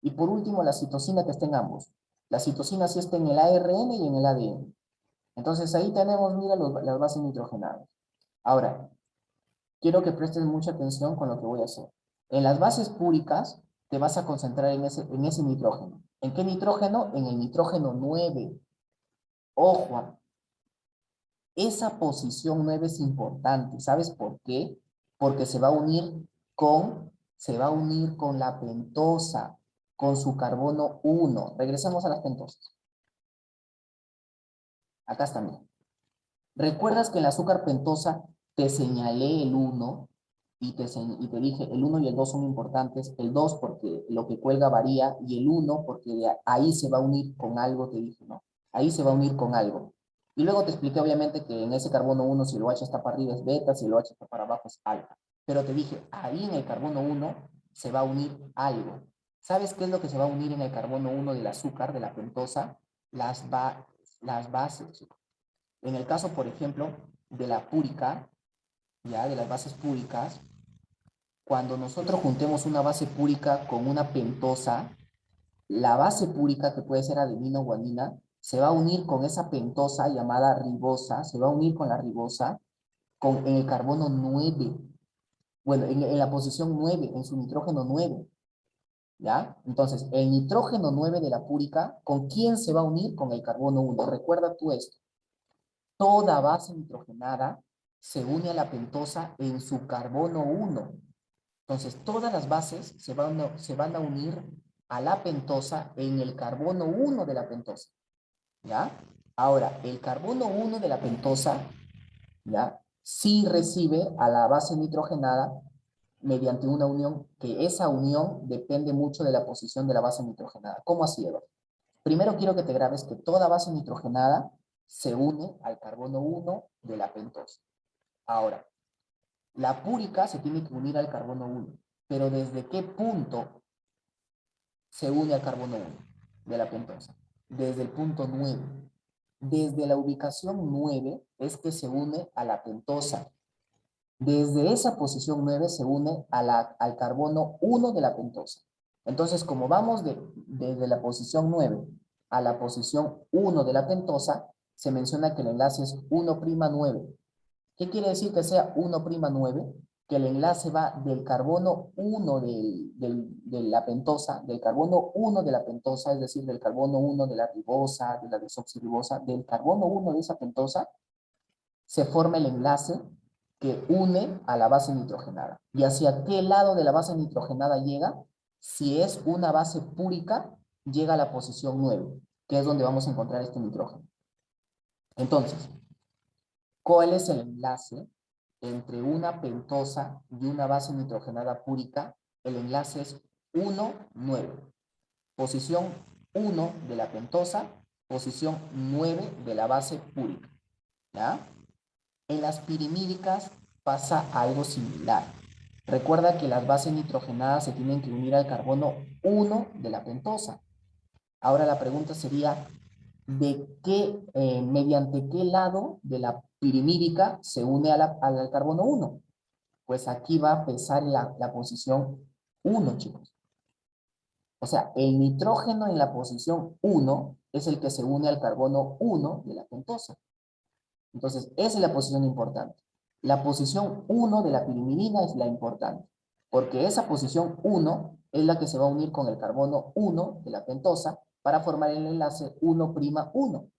Y por último, la citosina que está en ambos. La citosina sí está en el ARN y en el ADN. Entonces ahí tenemos, mira, las bases nitrogenadas. Ahora, quiero que prestes mucha atención con lo que voy a hacer. En las bases púricas te vas a concentrar en ese nitrógeno. ¿En qué nitrógeno? En el nitrógeno 9. Ojo, esa posición 9 es importante. ¿Sabes por qué? Porque se va a unir con la pentosa, con su carbono 1. Regresemos a las pentosas. Acá están bien. ¿Recuerdas que en el azúcar pentosa te señalé el 1 y te dije el 1 y el 2 son importantes? El 2 porque lo que cuelga varía y el 1 porque ahí se va a unir con algo, te dije, ¿no? Ahí se va a unir con algo. Y luego te expliqué obviamente que en ese carbono 1 si el OH está para arriba es beta, si el OH está para abajo es alfa. Pero te dije, ahí en el carbono 1 se va a unir algo. ¿Sabes qué es lo que se va a unir en el carbono 1 del azúcar, de la pentosa? Las bases. En el caso, por ejemplo, de la púrica, ya de las bases púricas, cuando nosotros juntemos una base púrica con una pentosa, la base púrica, que puede ser adenina o guanina, se va a unir con esa pentosa llamada ribosa, se va a unir con la ribosa en el carbono 9. Bueno, en la posición 9, en su nitrógeno 9. ¿Ya? Entonces, el nitrógeno 9 de la púrica, ¿con quién se va a unir? Con el carbono 1. Recuerda tú esto. Toda base nitrogenada se une a la pentosa en su carbono 1. Entonces, todas las bases se van a unir a la pentosa en el carbono 1 de la pentosa. ¿Ya? Ahora, el carbono 1 de la pentosa, ¿ya? Sí recibe a la base nitrogenada mediante una unión, que esa unión depende mucho de la posición de la base nitrogenada. ¿Cómo así, Eva? Primero quiero que te grabes que toda base nitrogenada se une al carbono 1 de la pentosa. Ahora, la púrica se tiene que unir al carbono 1, pero ¿desde qué punto se une al carbono 1 de la pentosa? Desde el punto 9. Desde la ubicación 9 es que se une a la pentosa. Desde esa posición 9 se une al carbono 1 de la pentosa. Entonces, como vamos desde la posición 9 a la posición 1 de la pentosa, se menciona que el enlace es 1'9. ¿Qué quiere decir que sea 1'9? Que el enlace va del carbono 1 de la pentosa, del carbono 1 de la pentosa, es decir, del carbono 1 de la ribosa, de la desoxirribosa, del carbono 1 de esa pentosa, se forma el enlace que une a la base nitrogenada. ¿Y hacia qué lado de la base nitrogenada llega? Si es una base púrica, llega a la posición 9, que es donde vamos a encontrar este nitrógeno. Entonces, ¿cuál es el enlace entre una pentosa y una base nitrogenada púrica? El enlace es 1,9. Posición 1 de la pentosa, posición 9 de la base púrica. ¿Ya? En las pirimídicas pasa algo similar. Recuerda que las bases nitrogenadas se tienen que unir al carbono 1 de la pentosa. Ahora la pregunta sería, mediante qué lado de la pirimídica se une al carbono 1? Pues aquí va a pesar la posición 1, chicos. O sea, el nitrógeno en la posición 1 es el que se une al carbono 1 de la pentosa. Entonces, esa es la posición importante. La posición 1 de la pirimidina es la importante, porque esa posición 1 es la que se va a unir con el carbono 1 de la pentosa para formar el enlace 1'1.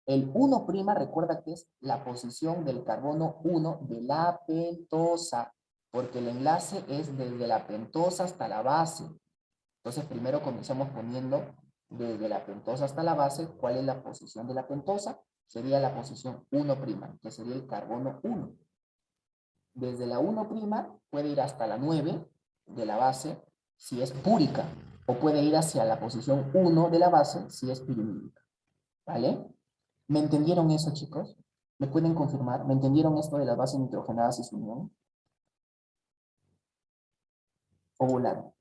El 1', recuerda que es la posición del carbono 1 de la pentosa, porque el enlace es desde la pentosa hasta la base. Entonces, primero comenzamos poniendo desde la pentosa hasta la base, ¿cuál es la posición de la pentosa? Sería la posición 1', que sería el carbono 1. Desde la 1' puede ir hasta la 9 de la base, si es púrica, o puede ir hacia la posición 1 de la base, si es pirimídica. ¿Vale? ¿Me entendieron eso, chicos? ¿Me pueden confirmar? ¿Me entendieron esto de las bases nitrogenadas y su unión? ¿O volaron?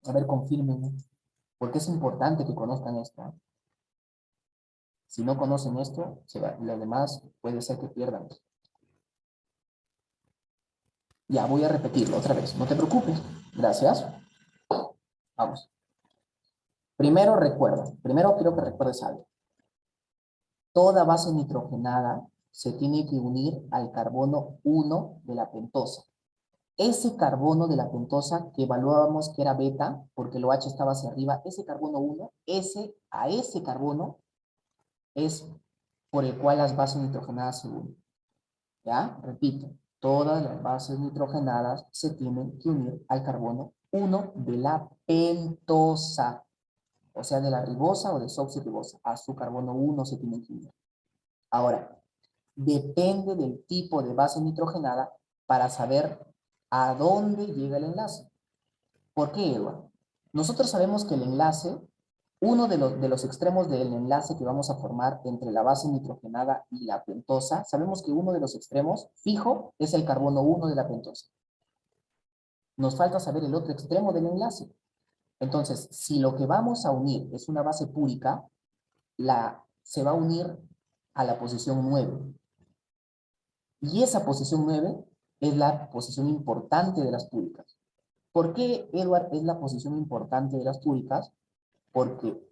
A ver, confírmenme. Porque es importante que conozcan esto. Si no conocen esto, los demás puede ser que pierdan. Ya, voy a repetirlo otra vez. No te preocupes. Gracias. Vamos. primero quiero que recuerdes algo. Toda base nitrogenada se tiene que unir al carbono 1 de la pentosa. Ese carbono de la pentosa que evaluábamos que era beta, porque lo H estaba hacia arriba, ese carbono 1, a ese carbono es por el cual las bases nitrogenadas se unen. ¿Ya? Repito, todas las bases nitrogenadas se tienen que unir al carbono 1 de la pentosa, o sea, de la ribosa o desoxirribosa. A su carbono 1 se tienen que unir. Ahora, depende del tipo de base nitrogenada para saber a dónde llega el enlace. ¿Por qué, Eduardo? Nosotros sabemos que el enlace, uno de los extremos del enlace que vamos a formar entre la base nitrogenada y la pentosa, sabemos que uno de los extremos fijo es el carbono 1 de la pentosa. Nos falta saber el otro extremo del enlace. Entonces, si lo que vamos a unir es una base púrica, se va a unir a la posición 9. Y esa posición 9 es la posición importante de las púricas. ¿Por qué, Edward, es la posición importante de las púricas? Porque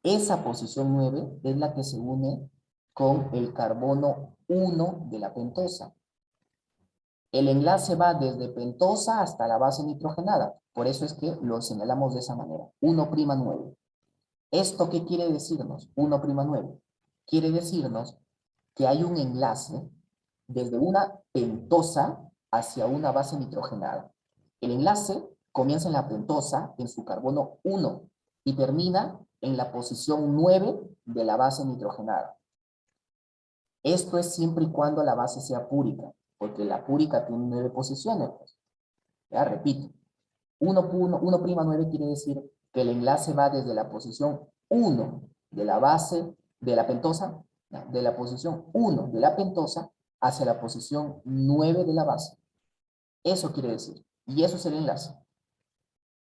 esa posición 9 es la que se une con el carbono 1 de la pentosa. El enlace va desde pentosa hasta la base nitrogenada. Por eso es que lo señalamos de esa manera. 1'9. ¿Esto qué quiere decirnos? 1'9. Quiere decirnos que hay un enlace desde una pentosa hacia una base nitrogenada. El enlace comienza en la pentosa, en su carbono 1, y termina en la posición 9 de la base nitrogenada. Esto es siempre y cuando la base sea púrica, porque la púrica tiene 9 posiciones. Pues. Ya, repito, 1'9 quiere decir que el enlace va desde la posición 1 de la base de la pentosa, de la posición 1 de la pentosa hacia la posición 9 de la base. Eso quiere decir. Y eso es el enlace.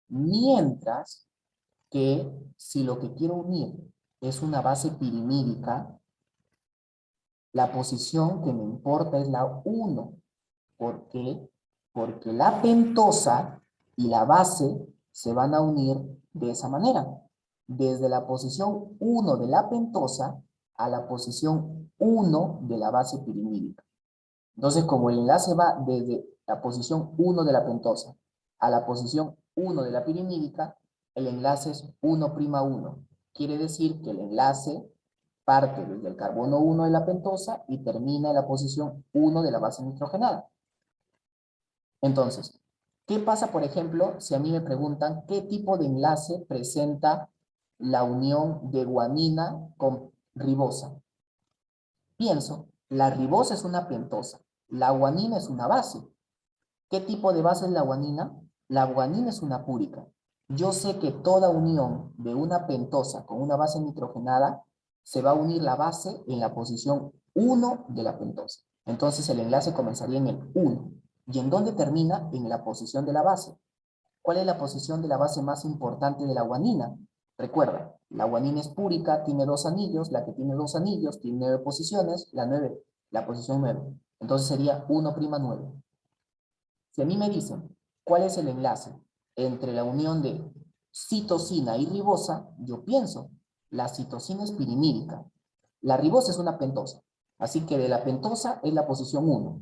Mientras que si lo que quiero unir es una base pirimídica, la posición que me importa es la 1. ¿Por qué? Porque la pentosa y la base se van a unir de esa manera. Desde la posición 1 de la pentosa a la posición 1 de la base pirimídica. Entonces, como el enlace va desde la posición 1 de la pentosa a la posición 1 de la pirimídica, el enlace es 1'1. Quiere decir que el enlace parte desde el carbono 1 de la pentosa y termina en la posición 1 de la base nitrogenada. Entonces, ¿qué pasa, por ejemplo, si a mí me preguntan qué tipo de enlace presenta la unión de guanina con ribosa? Pienso, la ribosa es una pentosa, la guanina es una base. ¿Qué tipo de base es la guanina? La guanina es una púrica. Yo sé que toda unión de una pentosa con una base nitrogenada se va a unir la base en la posición 1 de la pentosa. Entonces el enlace comenzaría en el 1. ¿Y en dónde termina? En la posición de la base. ¿Cuál es la posición de la base más importante de la guanina? Recuerda, la guanina es púrica, tiene 2 anillos, la que tiene 2 anillos tiene 9 posiciones, la posición 9. Entonces sería 1'9. Si a mí me dicen cuál es el enlace entre la unión de citosina y ribosa, yo pienso, la citosina es pirimídica, la ribosa es una pentosa, así que de la pentosa es la posición 1.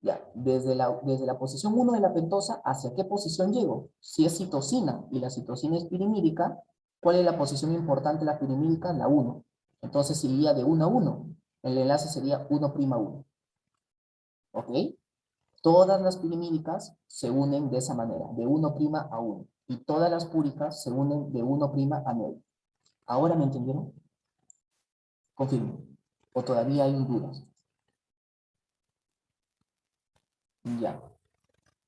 Ya, desde la posición 1 de la pentosa, ¿hacia qué posición llego? Si es citosina y la citosina es pirimídica, ¿cuál es la posición importante de la pirimídica? La 1. Entonces iría de 1 a 1. El enlace sería 1'1. ¿Ok? Todas las pirimídicas se unen de esa manera, de 1' a 1. Y todas las púricas se unen de 1' a 9. ¿Ahora me entendieron? Confirmo. ¿O todavía hay dudas? Ya.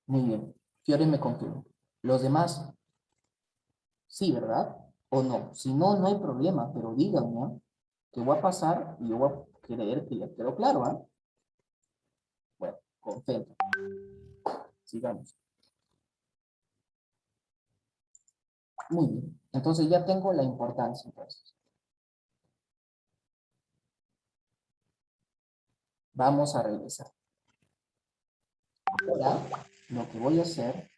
Muy bien. Fiore me confirma. Los demás, sí, ¿verdad? ¿O no? Si no, no hay problema, pero díganme, ¿no? Que voy a pasar y yo voy a creer que ya quedó claro, ¿ah? Bueno, contento. Sigamos. Muy bien. Entonces ya tengo la importancia, entonces. Vamos a regresar. Ahora, lo que voy a hacer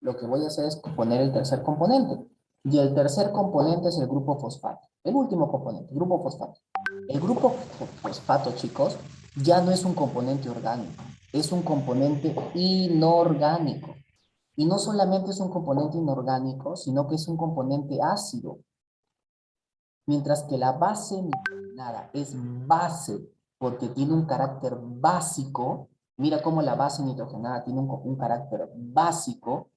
lo que voy a hacer es poner el tercer componente. Y el tercer componente es el grupo fosfato. El último componente, grupo fosfato. El grupo fosfato, chicos, ya no es un componente orgánico, es un componente inorgánico. Y no solamente es un componente inorgánico, sino que es un componente ácido. Mientras que la base nitrogenada es base porque tiene un carácter básico. Mira cómo la base nitrogenada tiene un carácter básico.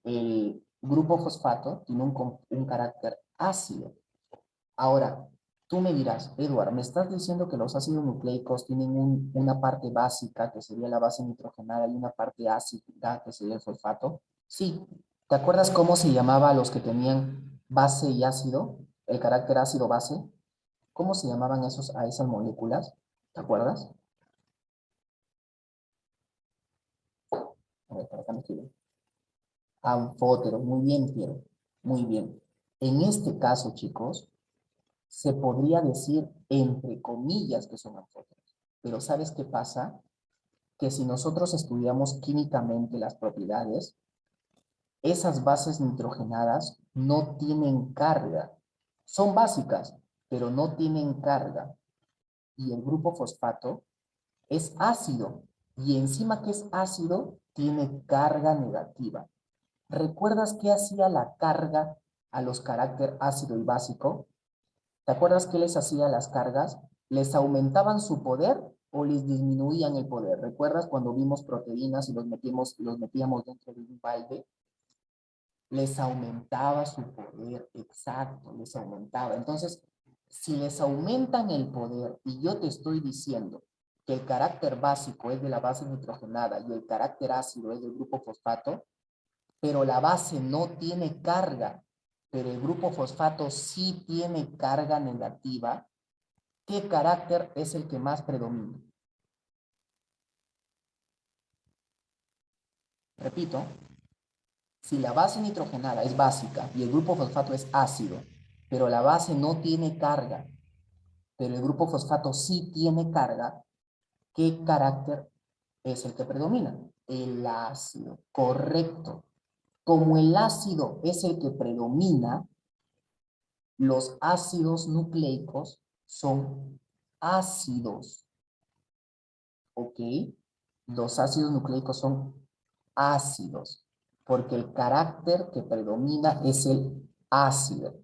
El grupo fosfato tiene un carácter ácido. Ahora, tú me dirás, Edward, ¿me estás diciendo que los ácidos nucleicos tienen una parte básica, que sería la base nitrogenada, y una parte ácida, que sería el fosfato? Sí. ¿Te acuerdas cómo se llamaba a los que tenían base y ácido? El carácter ácido-base. ¿Cómo se llamaban a esas moléculas? ¿Te acuerdas? A ver, para acá me escribo. Anfótero. Muy bien, Piero. Muy bien. En este caso, chicos, se podría decir entre comillas que son anfóteros. Pero ¿sabes qué pasa? Que si nosotros estudiamos químicamente las propiedades, esas bases nitrogenadas no tienen carga. Son básicas, pero no tienen carga. Y el grupo fosfato es ácido. Y encima que es ácido, tiene carga negativa. ¿Recuerdas qué hacía la carga a los carácter ácido y básico? ¿Te acuerdas qué les hacía las cargas? ¿Les aumentaban su poder o les disminuían el poder? ¿Recuerdas cuando vimos proteínas y los metíamos dentro de un balde? Les aumentaba su poder, exacto, les aumentaba. Entonces, si les aumentan el poder y yo te estoy diciendo que el carácter básico es de la base nitrogenada y el carácter ácido es del grupo fosfato, pero la base no tiene carga, pero el grupo fosfato sí tiene carga negativa, ¿qué carácter es el que más predomina? Repito, si la base nitrogenada es básica y el grupo fosfato es ácido, pero la base no tiene carga, pero el grupo fosfato sí tiene carga, ¿qué carácter es el que predomina? El ácido, correcto. Como el ácido es el que predomina, los ácidos nucleicos son ácidos, ¿ok? Los ácidos nucleicos son ácidos, porque el carácter que predomina es el ácido.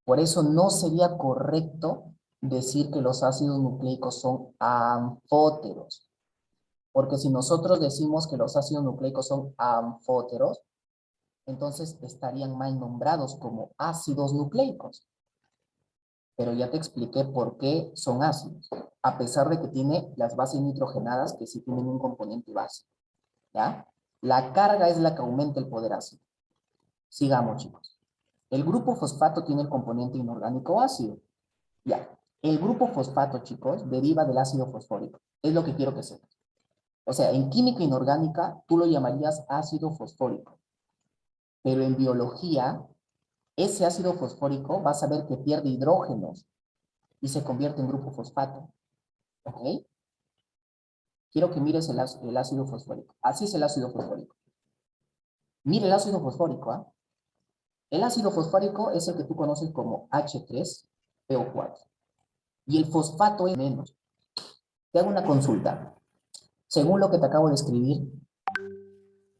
Por eso no sería correcto decir que los ácidos nucleicos son anfóteros, porque si nosotros decimos que los ácidos nucleicos son anfóteros, entonces estarían mal nombrados como ácidos nucleicos. Pero ya te expliqué por qué son ácidos, a pesar de que tiene las bases nitrogenadas que sí tienen un componente básico, ¿ya? La carga es la que aumenta el poder ácido. Sigamos, chicos. El grupo fosfato tiene el componente inorgánico ácido. Ya. El grupo fosfato, chicos, deriva del ácido fosfórico. Es lo que quiero que sepas. O sea, en química inorgánica, tú lo llamarías ácido fosfórico. Pero en biología, ese ácido fosfórico vas a ver que pierde hidrógenos y se convierte en grupo fosfato. ¿Ok? Quiero que mires el ácido fosfórico. Así es el ácido fosfórico. Mire el ácido fosfórico, ¿ah? El ácido fosfórico es el que tú conoces como H3PO4. Y el fosfato es menos. Te hago una consulta. Según lo que te acabo de escribir,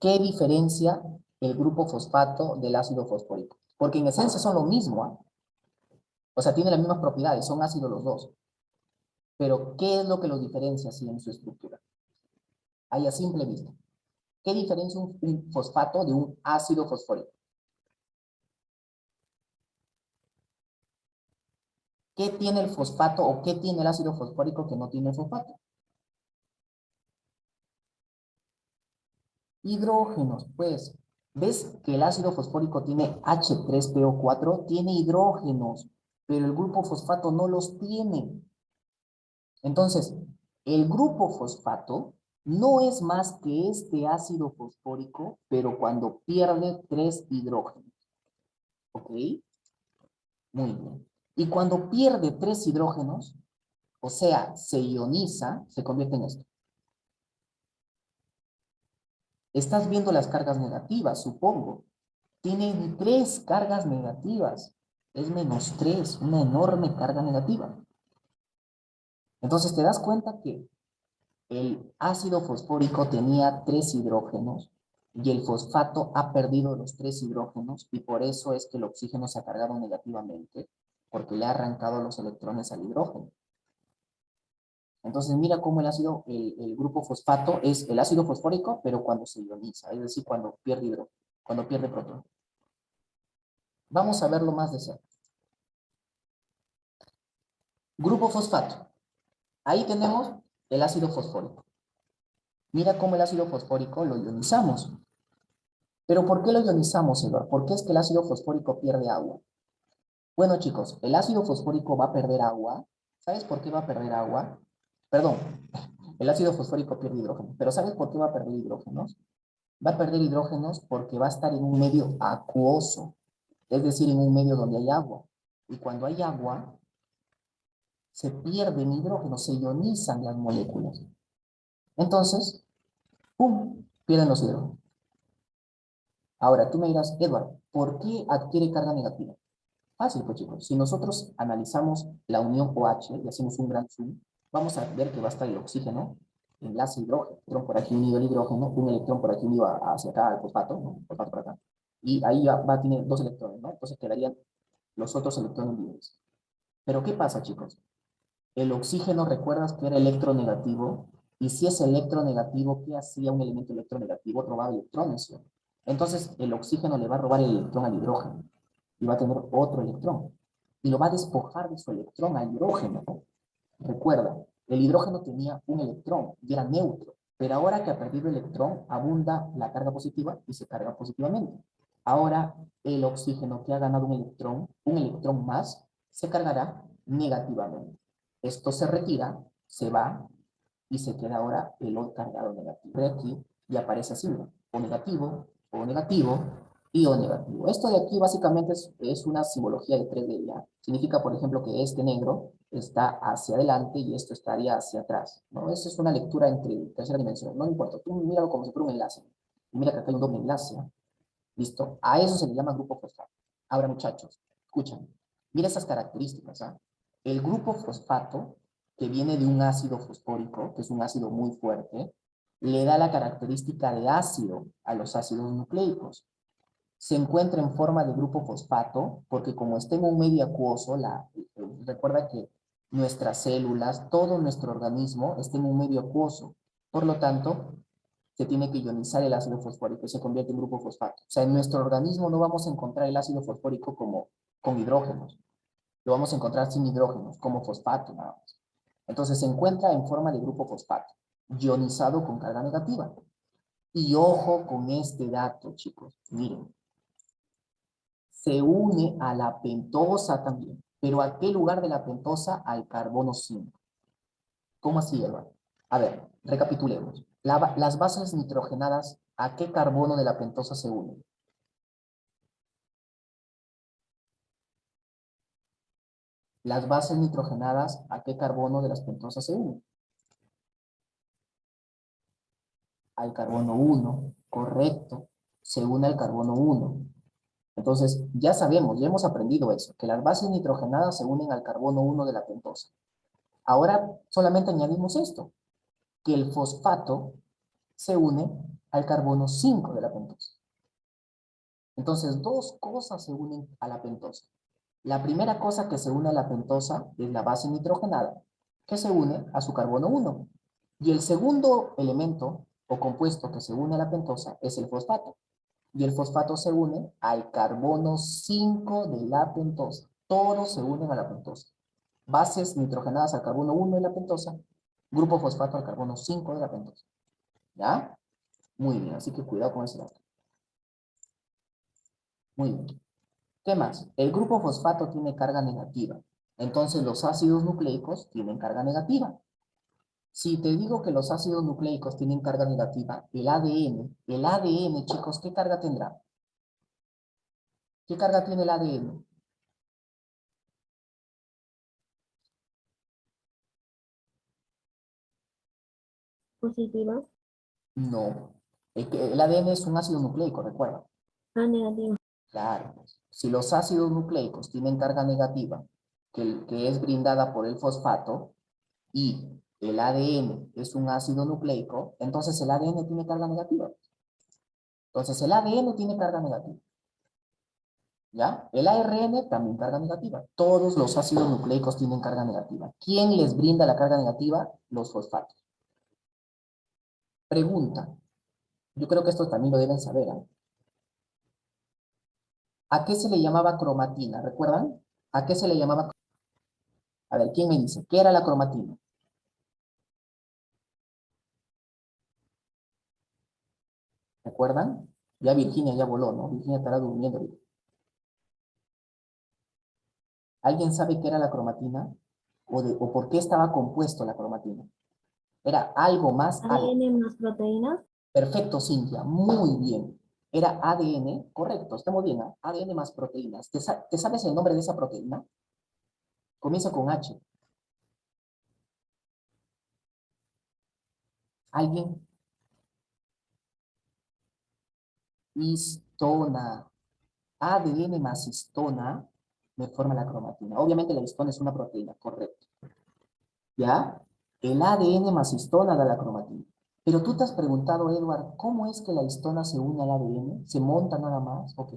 ¿qué diferencia el grupo fosfato del ácido fosfórico? Porque en esencia son lo mismo, ¿ah? O sea, tienen las mismas propiedades, son ácidos los dos. Pero, ¿qué es lo que los diferencia así en su estructura? Ahí a simple vista. ¿Qué diferencia un fosfato de un ácido fosfórico? ¿Qué tiene el fosfato o qué tiene el ácido fosfórico que no tiene el fosfato? Hidrógenos, pues. ¿Ves que el ácido fosfórico tiene H3PO4? Tiene hidrógenos, pero el grupo fosfato no los tiene. Entonces, el grupo fosfato no es más que este ácido fosfórico, pero cuando pierde 3 hidrógenos. ¿Ok? Muy bien. Y cuando pierde 3 hidrógenos, o sea, se ioniza, se convierte en esto. Estás viendo las cargas negativas, supongo. Tienen 3 cargas negativas. Es -3, una enorme carga negativa. Entonces te das cuenta que el ácido fosfórico tenía 3 hidrógenos y el fosfato ha perdido los 3 hidrógenos y por eso es que el oxígeno se ha cargado negativamente, porque le ha arrancado los electrones al hidrógeno. Entonces mira cómo el grupo fosfato es el ácido fosfórico, pero cuando se ioniza, es decir, cuando pierde hidrógeno, cuando pierde protón. Vamos a verlo más de cerca. Grupo fosfato. Ahí tenemos el ácido fosfórico. Mira cómo el ácido fosfórico lo ionizamos. ¿Pero por qué lo ionizamos, Eduardo? ¿Por qué es que el ácido fosfórico pierde agua? Bueno, chicos, el ácido fosfórico va a perder agua. ¿Sabes por qué va a perder agua? Perdón, el ácido fosfórico pierde hidrógeno. ¿Pero sabes por qué va a perder hidrógenos? Va a perder hidrógenos porque va a estar en un medio acuoso, es decir, en un medio donde hay agua. Y cuando hay agua, se pierden hidrógenos, se ionizan las moléculas. Entonces, ¡pum!, pierden los hidrógenos. Ahora, tú me dirás, Edward, ¿por qué adquiere carga negativa? Fácil, pues chicos, si nosotros analizamos la unión OH y hacemos un gran zoom, vamos a ver que va a estar el oxígeno, enlace hidrógeno, un electrón por aquí unido al hidrógeno, un electrón por aquí unido hacia acá al fosfato, ¿no? Fosfato por acá, y ahí va a tener 2 electrones, ¿no? Entonces quedarían los otros electrones libres. Pero ¿qué pasa, chicos? El oxígeno, ¿recuerdas que era electronegativo? Y si es electronegativo, ¿qué hacía un elemento electronegativo? Robaba electrones, ¿sí? Entonces, el oxígeno le va a robar el electrón al hidrógeno y va a tener otro electrón. Y lo va a despojar de su electrón al hidrógeno. Recuerda, el hidrógeno tenía un electrón y era neutro, pero ahora que ha perdido el electrón, abunda la carga positiva y se carga positivamente. Ahora, el oxígeno que ha ganado un electrón más, se cargará negativamente. Esto se retira, se va y se queda ahora el O cargado negativo. De aquí y aparece así, o negativo y O negativo. Esto de aquí básicamente es una simbología de 3D, ¿ya? Significa, por ejemplo, que este negro está hacia adelante y esto estaría hacia atrás, ¿no? Eso es una lectura entre tercera dimensión, no importa, tú míralo como si fuera un enlace. Y mira que acá hay un doble enlace, ¿no? ¿Listo? A eso se le llama grupo fosfato. Ahora, muchachos, escuchen. Mira esas características, ¿ah? El grupo fosfato, que viene de un ácido fosfórico, que es un ácido muy fuerte, le da la característica de ácido a los ácidos nucleicos. Se encuentra en forma de grupo fosfato, porque como está en un medio acuoso, recuerda que nuestras células, todo nuestro organismo está en un medio acuoso. Por lo tanto, se tiene que ionizar el ácido fosfórico y se convierte en grupo fosfato. O sea, en nuestro organismo no vamos a encontrar el ácido fosfórico como con hidrógenos. Lo vamos a encontrar sin hidrógenos, como fosfato nada más. Entonces se encuentra en forma de grupo fosfato, ionizado con carga negativa. Y ojo con este dato, chicos. Miren, se une a la pentosa también. ¿Pero a qué lugar de la pentosa? Al carbono 5. ¿Cómo así, Eduardo? A ver, recapitulemos. Las bases nitrogenadas, ¿a qué carbono de la pentosa se unen? Las bases nitrogenadas, ¿a qué carbono de las pentosas se unen? Al carbono 1, correcto. Se une al carbono 1. Entonces, ya sabemos, ya hemos aprendido eso, que las bases nitrogenadas se unen al carbono 1 de la pentosa. Ahora solamente añadimos esto, que el fosfato se une al carbono 5 de la pentosa. Entonces, 2 cosas se unen a la pentosa. La primera cosa que se une a la pentosa es la base nitrogenada, que se une a su carbono 1. Y el segundo elemento o compuesto que se une a la pentosa es el fosfato. Y el fosfato se une al carbono 5 de la pentosa. Todos se unen a la pentosa. Bases nitrogenadas al carbono 1 de la pentosa, grupo fosfato al carbono 5 de la pentosa. ¿Ya? Muy bien, así que cuidado con ese dato. Muy bien. ¿Qué más? El grupo fosfato tiene carga negativa. Entonces los ácidos nucleicos tienen carga negativa. Si te digo que los ácidos nucleicos tienen carga negativa, el ADN, chicos, ¿qué carga tendrá? ¿Qué carga tiene el ADN? Positiva. No. El ADN es un ácido nucleico, recuerda. Ah, negativo. Claro, pues. Si los ácidos nucleicos tienen carga negativa, que es brindada por el fosfato, y el ADN es un ácido nucleico, entonces el ADN tiene carga negativa. Entonces el ADN tiene carga negativa. ¿Ya? El ARN también carga negativa. Todos los ácidos nucleicos tienen carga negativa. ¿Quién les brinda la carga negativa? Los fosfatos. Pregunta. Yo creo que esto también lo deben saber, ¿eh? ¿A qué se le llamaba cromatina? ¿Recuerdan? ¿A qué se le llamaba? A ver, ¿quién me dice? ¿Qué era la cromatina? ¿Recuerdan? Ya Virginia ya voló, ¿no? Virginia estará durmiendo ahorita. ¿Alguien sabe qué era la cromatina? ¿O por qué estaba compuesto la cromatina? Era algo más algo. ADN más proteínas. Perfecto, Cintia, muy bien. Era ADN, correcto, estamos bien, ¿ah? ADN más proteínas. ¿Te sabes el nombre de esa proteína? Comienza con H. ¿Alguien? Histona. ADN más histona me forma la cromatina. Obviamente la histona es una proteína, correcto. ¿Ya? El ADN más histona da la cromatina. Pero tú te has preguntado, Edward, ¿cómo es que la histona se une al ADN? ¿Se monta nada más? Ok.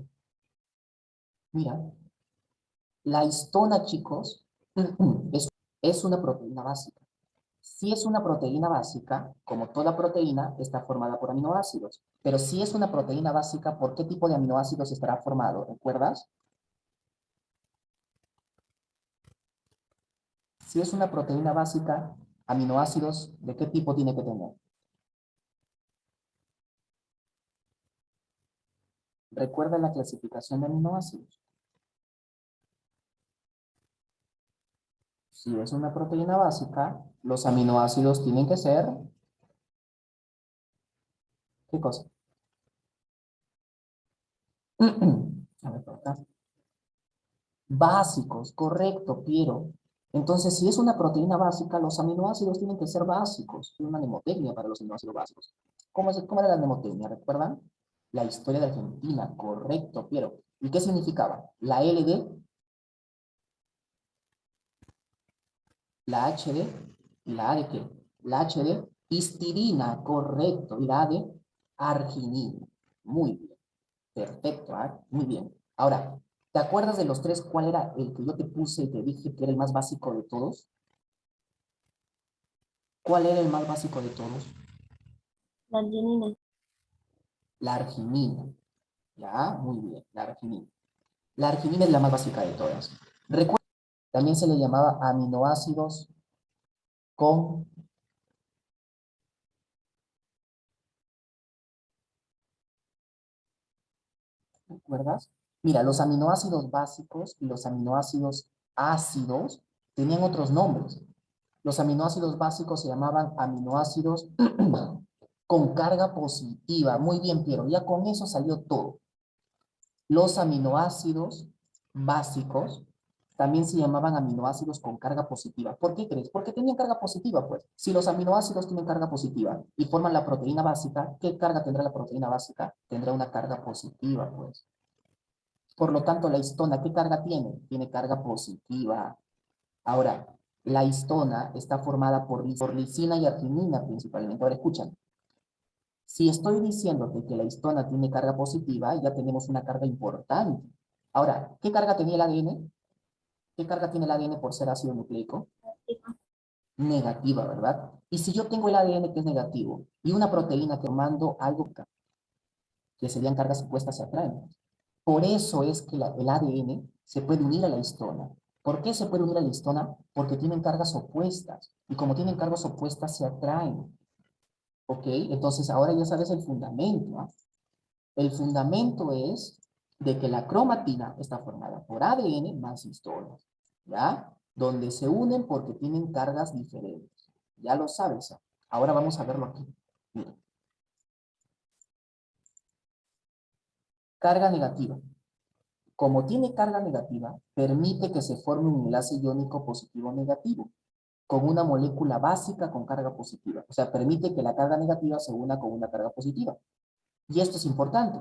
Mira, la histona, chicos, es una proteína básica. Si es una proteína básica, como toda proteína, está formada por aminoácidos. Pero si es una proteína básica, ¿por qué tipo de aminoácidos estará formado? ¿Recuerdas? Si es una proteína básica, aminoácidos, ¿de qué tipo tiene que tener? Recuerda la clasificación de aminoácidos. Si es una proteína básica, los aminoácidos tienen que ser... ¿Qué cosa? A ver, por acá. Básicos, correcto, Piero. Entonces, si es una proteína básica, los aminoácidos tienen que ser básicos. Es una mnemotecnia para los aminoácidos básicos. ¿Cómo era la mnemotecnia? ¿Recuerdan? La historia de Argentina, correcto, Piero. ¿Y qué significaba? La LD, la HD, ¿y la A de qué? La HD, histidina, correcto. Y la A de arginina. Muy bien. Perfecto, ¿ah? Muy bien. Ahora, ¿te acuerdas de los tres cuál era el que yo te puse y te dije que era el más básico de todos? ¿Cuál era el más básico de todos? La arginina. La arginina. Ya, muy bien, la arginina. La arginina es la más básica de todas. Recuerda, también se le llamaba aminoácidos con... ¿Recuerdas? Mira, los aminoácidos básicos y los aminoácidos ácidos tenían otros nombres. Los aminoácidos básicos se llamaban aminoácidos con carga positiva. Muy bien, Piero, ya con eso salió todo. Los aminoácidos básicos también se llamaban aminoácidos con carga positiva. ¿Por qué crees? Porque tenían carga positiva, pues. Si los aminoácidos tienen carga positiva y forman la proteína básica, ¿qué carga tendrá la proteína básica? Tendrá una carga positiva, pues. Por lo tanto, la histona, ¿qué carga tiene? Tiene carga positiva. Ahora, la histona está formada por lisina y arginina principalmente. Ahora, escuchan. Si estoy diciéndote que la histona tiene carga positiva, ya tenemos una carga importante. Ahora, ¿qué carga tenía el ADN? ¿Qué carga tiene el ADN por ser ácido nucleico? Negativa, ¿verdad? Y si yo tengo el ADN que es negativo y una proteína que mando algo que serían cargas opuestas se atraen. Por eso es que el ADN se puede unir a la histona. ¿Por qué se puede unir a la histona? Porque tienen cargas opuestas. Y como tienen cargas opuestas, se atraen. ¿Ok? Entonces ahora ya sabes el fundamento, ¿no? El fundamento es de que la cromatina está formada por ADN más histonas, ¿ya? Donde se unen porque tienen cargas diferentes. Ya lo sabes, ¿eh? Ahora vamos a verlo aquí. Mira. Carga negativa. Como tiene carga negativa, permite que se forme un enlace iónico positivo-negativo con una molécula básica con carga positiva. O sea, permite que la carga negativa se una con una carga positiva. Y esto es importante,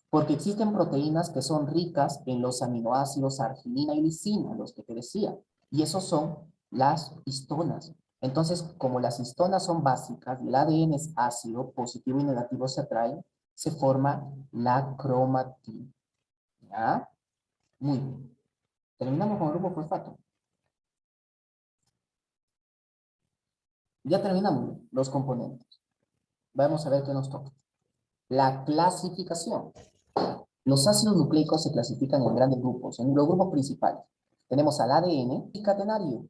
porque existen proteínas que son ricas en los aminoácidos arginina y lisina, los que te decía, y esos son las histonas. Entonces, como las histonas son básicas, el ADN es ácido, positivo y negativo se atraen, se forma la cromatina. ¿Ya? Muy bien. Terminamos con el grupo fosfato. Ya terminamos los componentes. Vamos a ver qué nos toca. La clasificación. Los ácidos nucleicos se clasifican en grandes grupos, en los grupos principales. Tenemos al ADN bicatenario.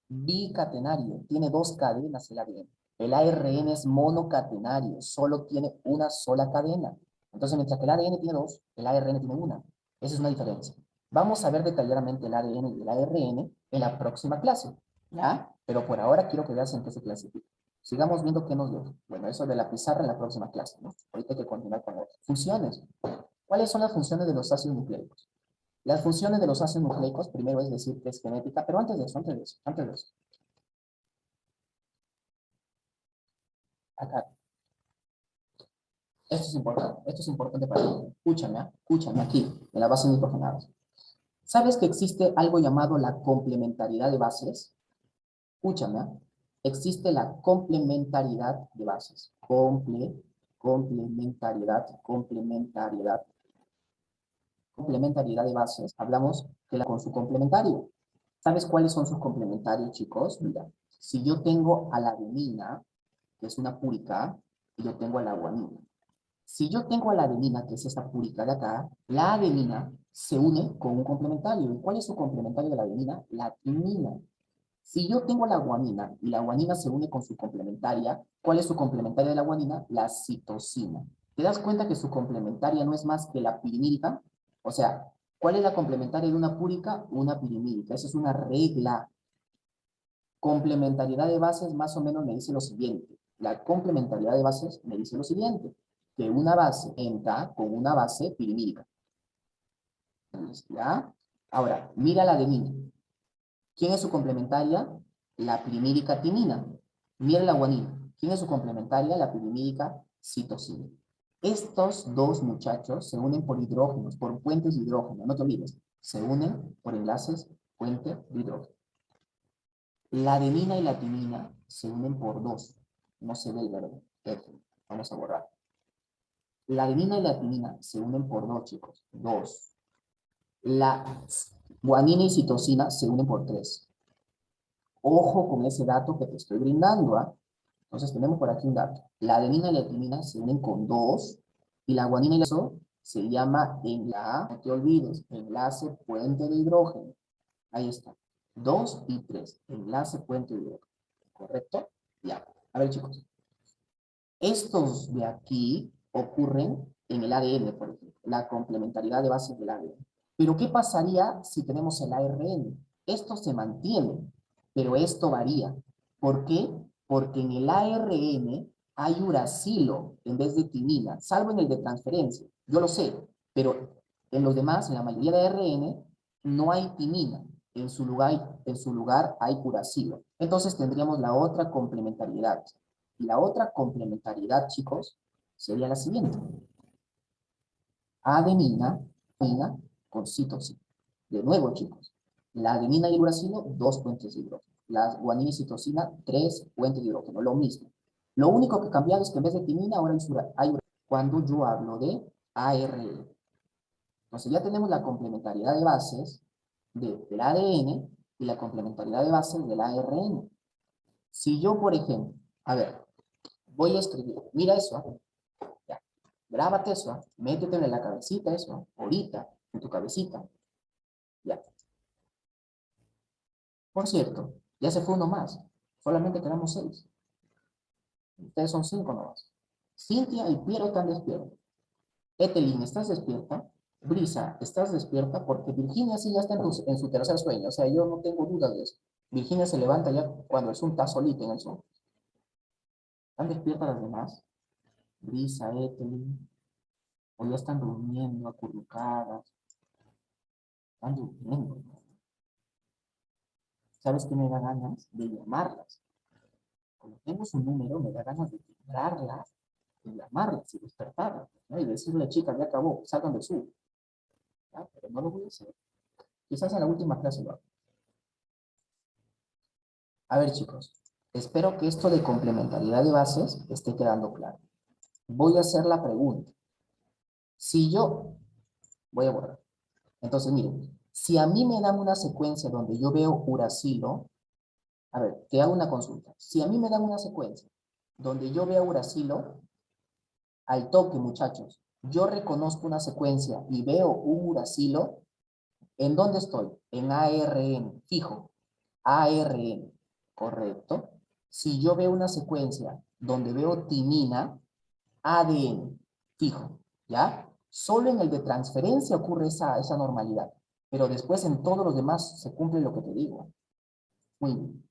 Bicatenario, tiene dos cadenas el ADN. El ARN es monocatenario, solo tiene una sola cadena. Entonces, mientras que el ADN tiene dos, el ARN tiene una. Esa es una diferencia. Vamos a ver detalladamente el ADN y el ARN en la próxima clase, ¿ya? Pero por ahora quiero que veas en qué se clasifica. Sigamos viendo qué nos dio. Bueno, eso de la pizarra en la próxima clase, ¿no? Ahorita hay que continuar con otras. Funciones. ¿Cuáles son las funciones de los ácidos nucleicos? Las funciones de los ácidos nucleicos, primero es decir que es genética, pero antes de eso, acá, esto es importante para ti. Escúchame, escúchame aquí, en la base nitrogenada. ¿Sabes que existe algo llamado la complementariedad de bases? Escúchame, existe la complementariedad de bases. Complementariedad de bases. Hablamos que con su complementario. ¿Sabes cuáles son sus complementarios, chicos? Mira, si yo tengo a la adenina, que es una púrica, y yo tengo a la guanina. Si yo tengo a la adenina, que es esta púrica de acá, la adenina se une con un complementario. ¿Y cuál es su complementario de la adenina? La timina. Si yo tengo la guanina y la guanina se une con su complementaria, ¿cuál es su complementaria de la guanina? La citosina. ¿Te das cuenta que su complementaria no es más que la pirimídica? O sea, ¿cuál es la complementaria de una púrica? Una pirimídica. Esa es una regla. Complementariedad de bases más o menos me dice lo siguiente. La complementariedad de bases me dice lo siguiente, que una base entra con una base pirimídica. ¿Ya? Ahora, mira la adenina. ¿Quién es su complementaria? La pirimídica timina. Mira la guanina. ¿Quién es su complementaria? La pirimídica citosina. Estos dos muchachos se unen por hidrógenos, por puentes de hidrógeno. No te olvides, se unen por enlaces puente de hidrógeno. La adenina y la timina se unen por dos. No se ve el verbo. F. Vamos a borrar. La adenina y la timina se unen por dos, chicos. Dos. La guanina y citosina se unen por tres. Ojo con ese dato que te estoy brindando, ¿ah? Entonces tenemos por aquí un dato. La adenina y la timina se unen con dos. Y la guanina y la citosina se llama enlace, no te olvides, enlace puente de hidrógeno. Ahí está. 2 y 3. Enlace puente de hidrógeno. ¿Correcto? Ya. A ver, chicos. Estos de aquí ocurren en el ADN, por ejemplo. La complementariedad de bases del ADN. Pero, ¿qué pasaría si tenemos el ARN? Esto se mantiene, pero esto varía. ¿Por qué? Porque en el ARN hay uracilo en vez de timina, salvo en el de transferencia. Yo lo sé, pero en los demás, en la mayoría de ARN, no hay timina. En su lugar hay uracilo. Entonces tendríamos la otra complementariedad. Y la otra complementariedad, chicos, sería la siguiente. Adenina, adenina con citosina. De nuevo, chicos, la adenina y el uracilo, dos puentes de hidrógeno. La guanina y citosina, tres puentes de hidrógeno, lo mismo. Lo único que ha cambiado es que en vez de timina ahora hay uracilo cuando yo hablo de ARN. Entonces ya tenemos la complementariedad de bases del ADN y la complementariedad de bases del ARN. Si yo, por ejemplo, a ver, voy a escribir, mira eso, ya, grábate eso, métetelo en la cabecita eso, ahorita, en tu cabecita, ya. Por cierto, ya se fue uno más, solamente quedamos 6. Ustedes son 5 nomás. Cintia y Piero están despiertos. Etelín, ¿estás despierta? Brisa, ¿estás despierta? Porque Virginia sí ya está en su tercer sueño, o sea, yo no tengo dudas de eso. Virginia se levanta ya cuando el Zoom está solita en el Zoom. ¿Están despiertas las demás? Brisa, Etelín, o ya están durmiendo, acurrucadas, están durmiendo. ¿Sabes qué me da ganas? De llamarlas. Cuando tengo su número, me da ganas de llamarlas llamarlas y despertarlas, ¿no? Y decirle, chicas, ya acabó, salgan de su. ¿Ya? Pero no lo voy a hacer. Quizás en la última clase lo haga. A ver, chicos, espero que esto de complementariedad de bases esté quedando claro. Voy a hacer la pregunta. Si yo, voy a borrar. Entonces, miren, si a mí me dan una secuencia donde yo veo uracilo, a ver, te hago una consulta. Si a mí me dan una secuencia donde yo veo uracilo, al toque, muchachos, yo reconozco una secuencia y veo un uracilo, ¿en dónde estoy? En ARN, fijo. ARN, correcto. Si yo veo una secuencia donde veo timina, ADN, fijo, ¿ya? Solo en el de transferencia ocurre esa normalidad, pero después en todos los demás se cumple lo que te digo. Muy bien.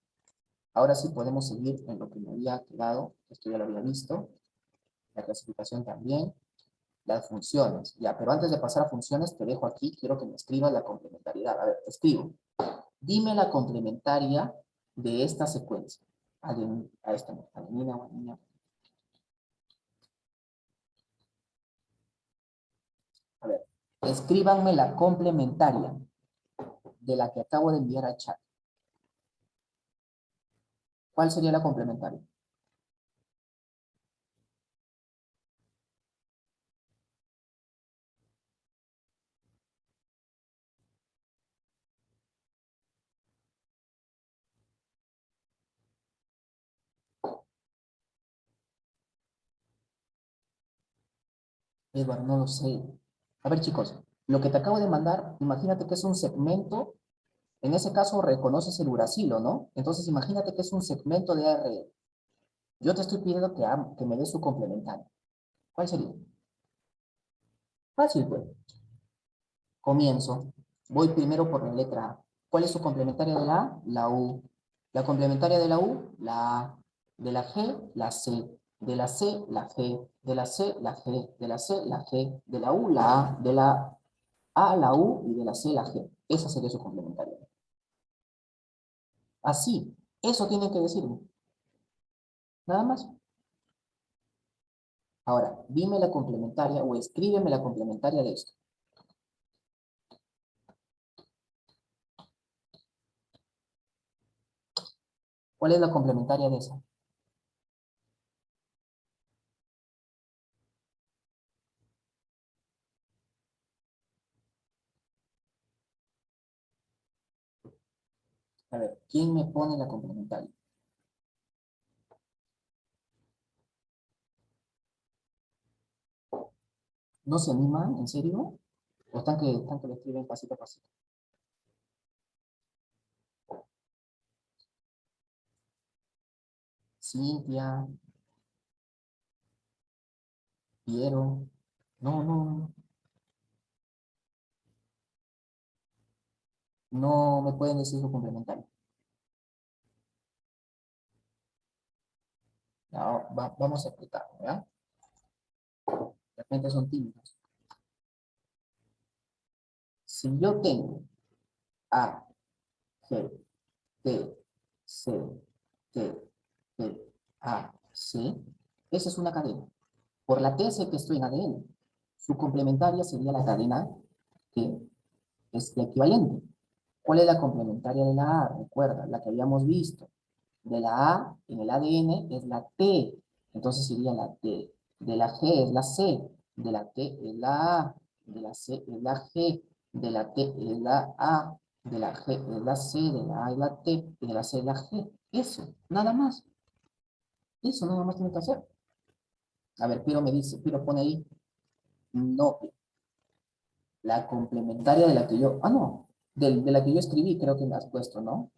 Ahora sí podemos seguir en lo que me había quedado, esto ya lo había visto, la clasificación también, las funciones, ya, pero antes de pasar a funciones te dejo aquí, quiero que me escribas la complementariedad. A ver, escribo. Dime la complementaria de esta secuencia. A esta, adenina, guanina. A ver, escríbanme la complementaria de la que acabo de enviar al chat. ¿Cuál sería la complementaria? Edward, no lo sé. A ver, chicos, lo que te acabo de mandar, imagínate que es un segmento. En ese caso reconoces el uracilo, ¿no? Entonces imagínate que es un segmento de ARN. Yo te estoy pidiendo que me des su complementario. ¿Cuál sería? Fácil, pues. Comienzo. Voy primero por la letra A. ¿Cuál es su complementaria de la A? La U. La complementaria de la U, la A. De la G, la C. De la C, la G. De la C, la G. De la C, la G. De la U, la A. De la A, la U. Y de la C, la G. Esa sería su complementaria. Así. Eso tienen que decirme. Nada más. Ahora, dime la complementaria o escríbeme la complementaria de esto. ¿Cuál es la complementaria de esa? A ver, ¿quién me pone la complementaria? ¿No se animan? ¿En serio? ¿O están que lo escriben pasito a pasito? Cintia, Piero. No, no, no me pueden decir su complementario. No, vamos a explicar, ¿ya? De repente son tímidos. Si yo tengo A, G, T, C, T, T, A, C, esa es una cadena. Por la T sé que estoy en ADN. Su complementaria sería la cadena que es la equivalente. ¿Cuál es la complementaria de la A? Recuerda, la que habíamos visto. De la A en el ADN es la T. Entonces sería la T. De la G es la C. De la T es la A. De la C es la G. De la T es la A. De la G es la C. De la A es la T. Y de la C es la G. Eso, nada más. Eso nada más tiene que hacer. A ver, Piro me dice, Piro pone ahí. No, la complementaria de la que yo, no, de la que yo escribí, creo que me has puesto, ¿no?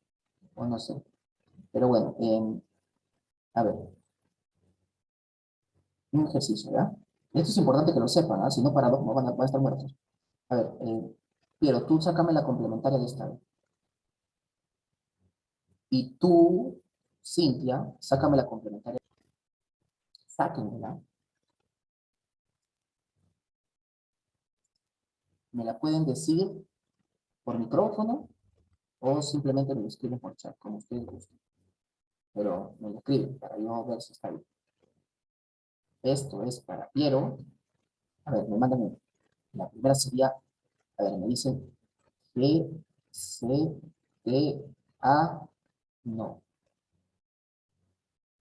O no sé. Pero bueno, a ver, un ejercicio, ¿ya? Esto es importante que lo sepan, ¿ah? Si no, para no van a estar muertos. A ver, Piero, tú sácame la complementaria de esta vez. Y tú, Cintia, sácame la complementaria. Sáquenmela. Me la pueden decir por micrófono o simplemente me lo escriben por chat, como ustedes gusten. Pero me lo escriben para yo ver si está bien. esto es para Piero. A ver, me mandan, la primera sería, a ver, me dicen G, C, T, A, no.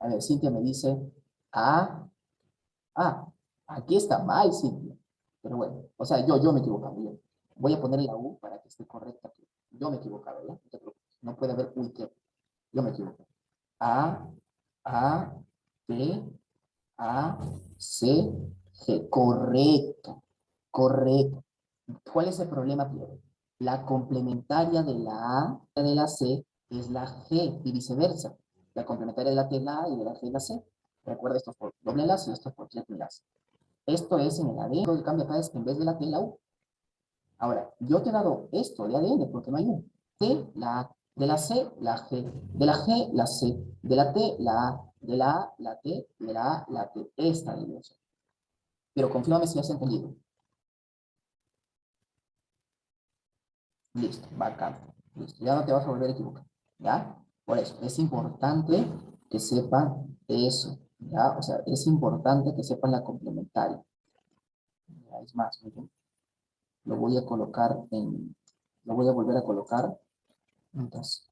A ver, Cintia me dice A, aquí está mal, Cintia. Pero bueno, o sea, yo me he equivocado. Voy a poner la U para que esté correcta aquí. Yo me he equivocado, ¿ya? No te preocupes. No puede haber U y que. Yo me equivoco. A, A, T, A, C, G. Correcto, correcto. ¿Cuál es el problema, Piero? La complementaria de la A y de la C es la G y viceversa. La complementaria de la T es la A y de la G es la C. Recuerda, esto es por doble enlace y esto es por triple enlace. Esto es en el ADN. Lo que cambia acá es que en vez de la T, la U. Ahora, yo te he dado esto de ADN porque no hay U. T, la A. De la C, la G. De la G, la C. De la T, la A. De la A, la T. De la A, la T. Esta división. Pero confírmame si has entendido. Listo, bacán. Listo, ya no te vas a volver a equivocar. ¿Ya? Por eso, es importante que sepan eso. ¿Ya? O sea, es importante que sepan la complementaria. Ya, es más, miren, lo voy a colocar en... Lo voy a volver a colocar. Entonces,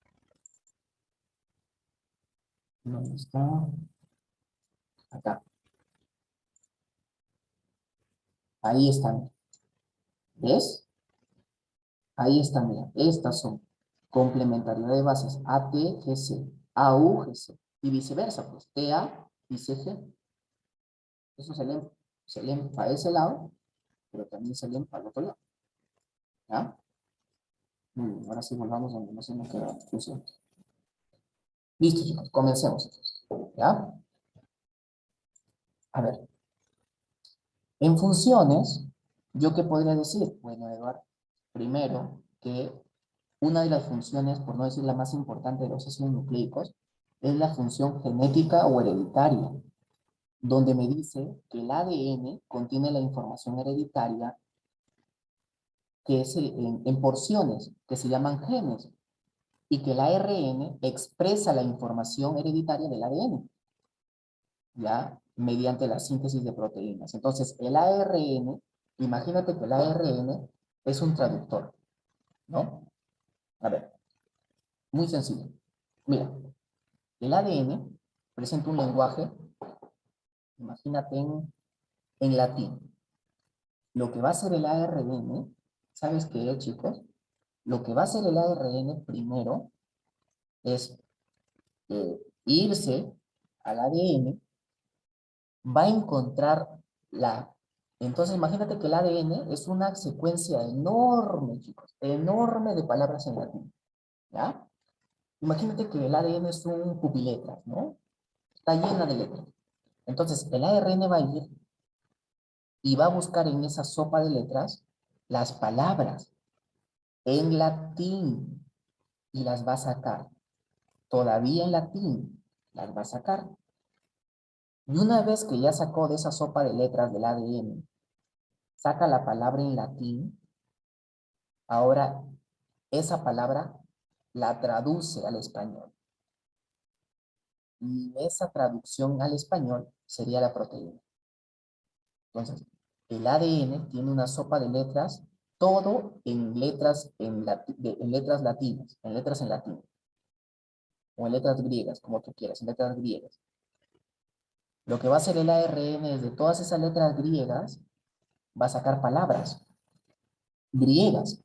¿dónde está? Acá. Ahí están. ¿Ves? Ahí están, mira. Estas son complementariedad de bases AT, GC, AU, GC. Y viceversa, pues TA y CG. Eso se leen para ese lado, pero también se leen para el otro lado. ¿Ya? Muy bien, ahora sí volvamos donde no se nos queda discusión. Listo, chicos, comencemos entonces. ¿Ya? A ver, en funciones, ¿yo qué podría decir? Bueno, Eduardo, primero que una de las funciones, por no decir la más importante de los ácidos nucleicos, es la función genética o hereditaria, donde me dice que el ADN contiene la información hereditaria que es en porciones, que se llaman genes, y que el ARN expresa la información hereditaria del ADN, ¿ya? Mediante la síntesis de proteínas. Entonces, el ARN, imagínate que el ARN es un traductor, ¿no? A ver, muy sencillo. Mira, el ADN presenta un lenguaje, imagínate en latín. Lo que va a hacer el ARN, ¿sabes qué, chicos? Lo que va a hacer el ARN primero es irse al ADN, va a encontrar la... Entonces, imagínate que el ADN es una secuencia enorme, chicos, enorme de palabras en latín, ¿ya? Imagínate que el ADN es un pupiletras, ¿no? Está llena de letras. Entonces, el ARN va a ir y va a buscar en esa sopa de letras las palabras en latín y las va a sacar. Todavía en latín las va a sacar. Y una vez que ya sacó de esa sopa de letras del ADN, saca la palabra en latín, ahora esa palabra la traduce al español. Y esa traducción al español sería la proteína. Entonces, el ADN tiene una sopa de letras, todo en letras, en letras latinas, en letras en latín, o en letras griegas, como tú quieras, en letras griegas. Lo que va a hacer el ARN es de todas esas letras griegas, va a sacar palabras griegas.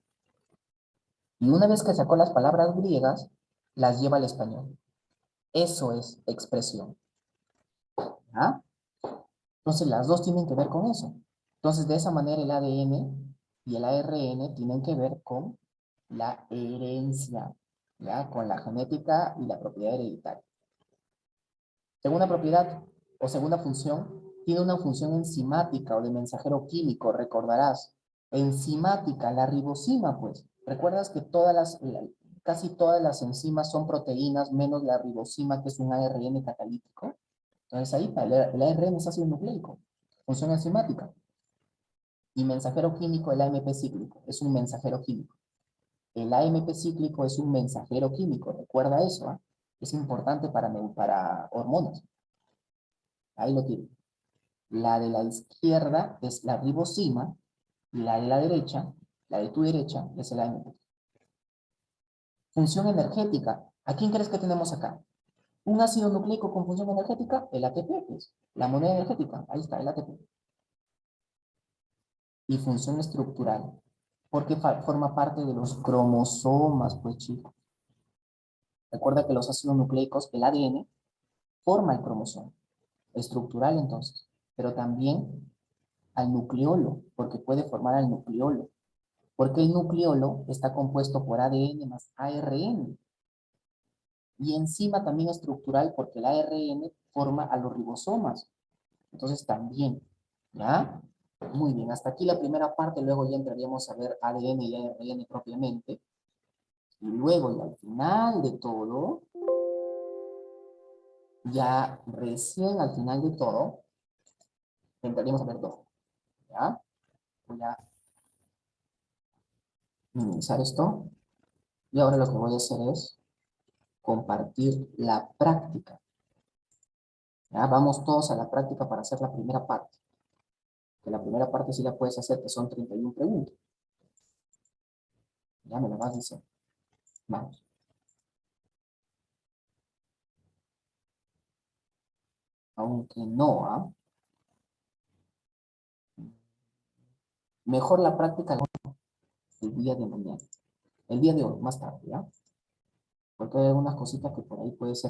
Y una vez que sacó las palabras griegas, las lleva al español. Eso es expresión. ¿Ah? Entonces las dos tienen que ver con eso. Entonces de esa manera el ADN y el ARN tienen que ver con la herencia, ¿ya? Con la genética y la propiedad hereditaria. Segunda propiedad o segunda función, tiene una función enzimática o de mensajero químico, recordarás. Enzimática, la ribosima, pues. ¿Recuerdas que casi todas las enzimas son proteínas, menos la ribosima, que es un ARN catalítico? Entonces ahí el ARN es ácido nucleico, función enzimática. Y mensajero químico, el AMP cíclico, es un mensajero químico. El AMP cíclico es un mensajero químico, recuerda eso, ¿eh? Es importante para hormonas. Ahí lo tiene. La de la izquierda es la ribosima y la de la derecha, la de tu derecha, es el AMP. Función energética. ¿A quién crees que tenemos acá? Un ácido nucleico con función energética, el ATP, pues. La moneda energética, ahí está, el ATP. Y función estructural, porque forma parte de los cromosomas, pues chicos. Recuerda que los ácidos nucleicos, el ADN, forma el cromosoma. Estructural entonces, pero también al nucleolo, porque puede formar al nucleolo. Porque el nucleolo está compuesto por ADN más ARN. Y encima también estructural porque el ARN forma a los ribosomas. Entonces también, ¿ya? Muy bien, hasta aquí la primera parte, luego ya entraríamos a ver ADN y ARN propiamente. Y luego, y al final de todo, ya recién al final de todo, entraríamos a ver dos, ¿ya? Voy a minimizar esto. Y ahora lo que voy a hacer es compartir la práctica. ¿Ya? Vamos todos a la práctica para hacer la primera parte. Que la primera parte sí la puedes hacer, que son 31 preguntas. Ya me lo vas diciendo. Vamos. Aunque no, ¿ah? Mejor la práctica el día de mañana. El día de hoy, más tarde, ¿ya? Porque hay algunas cositas que por ahí puede ser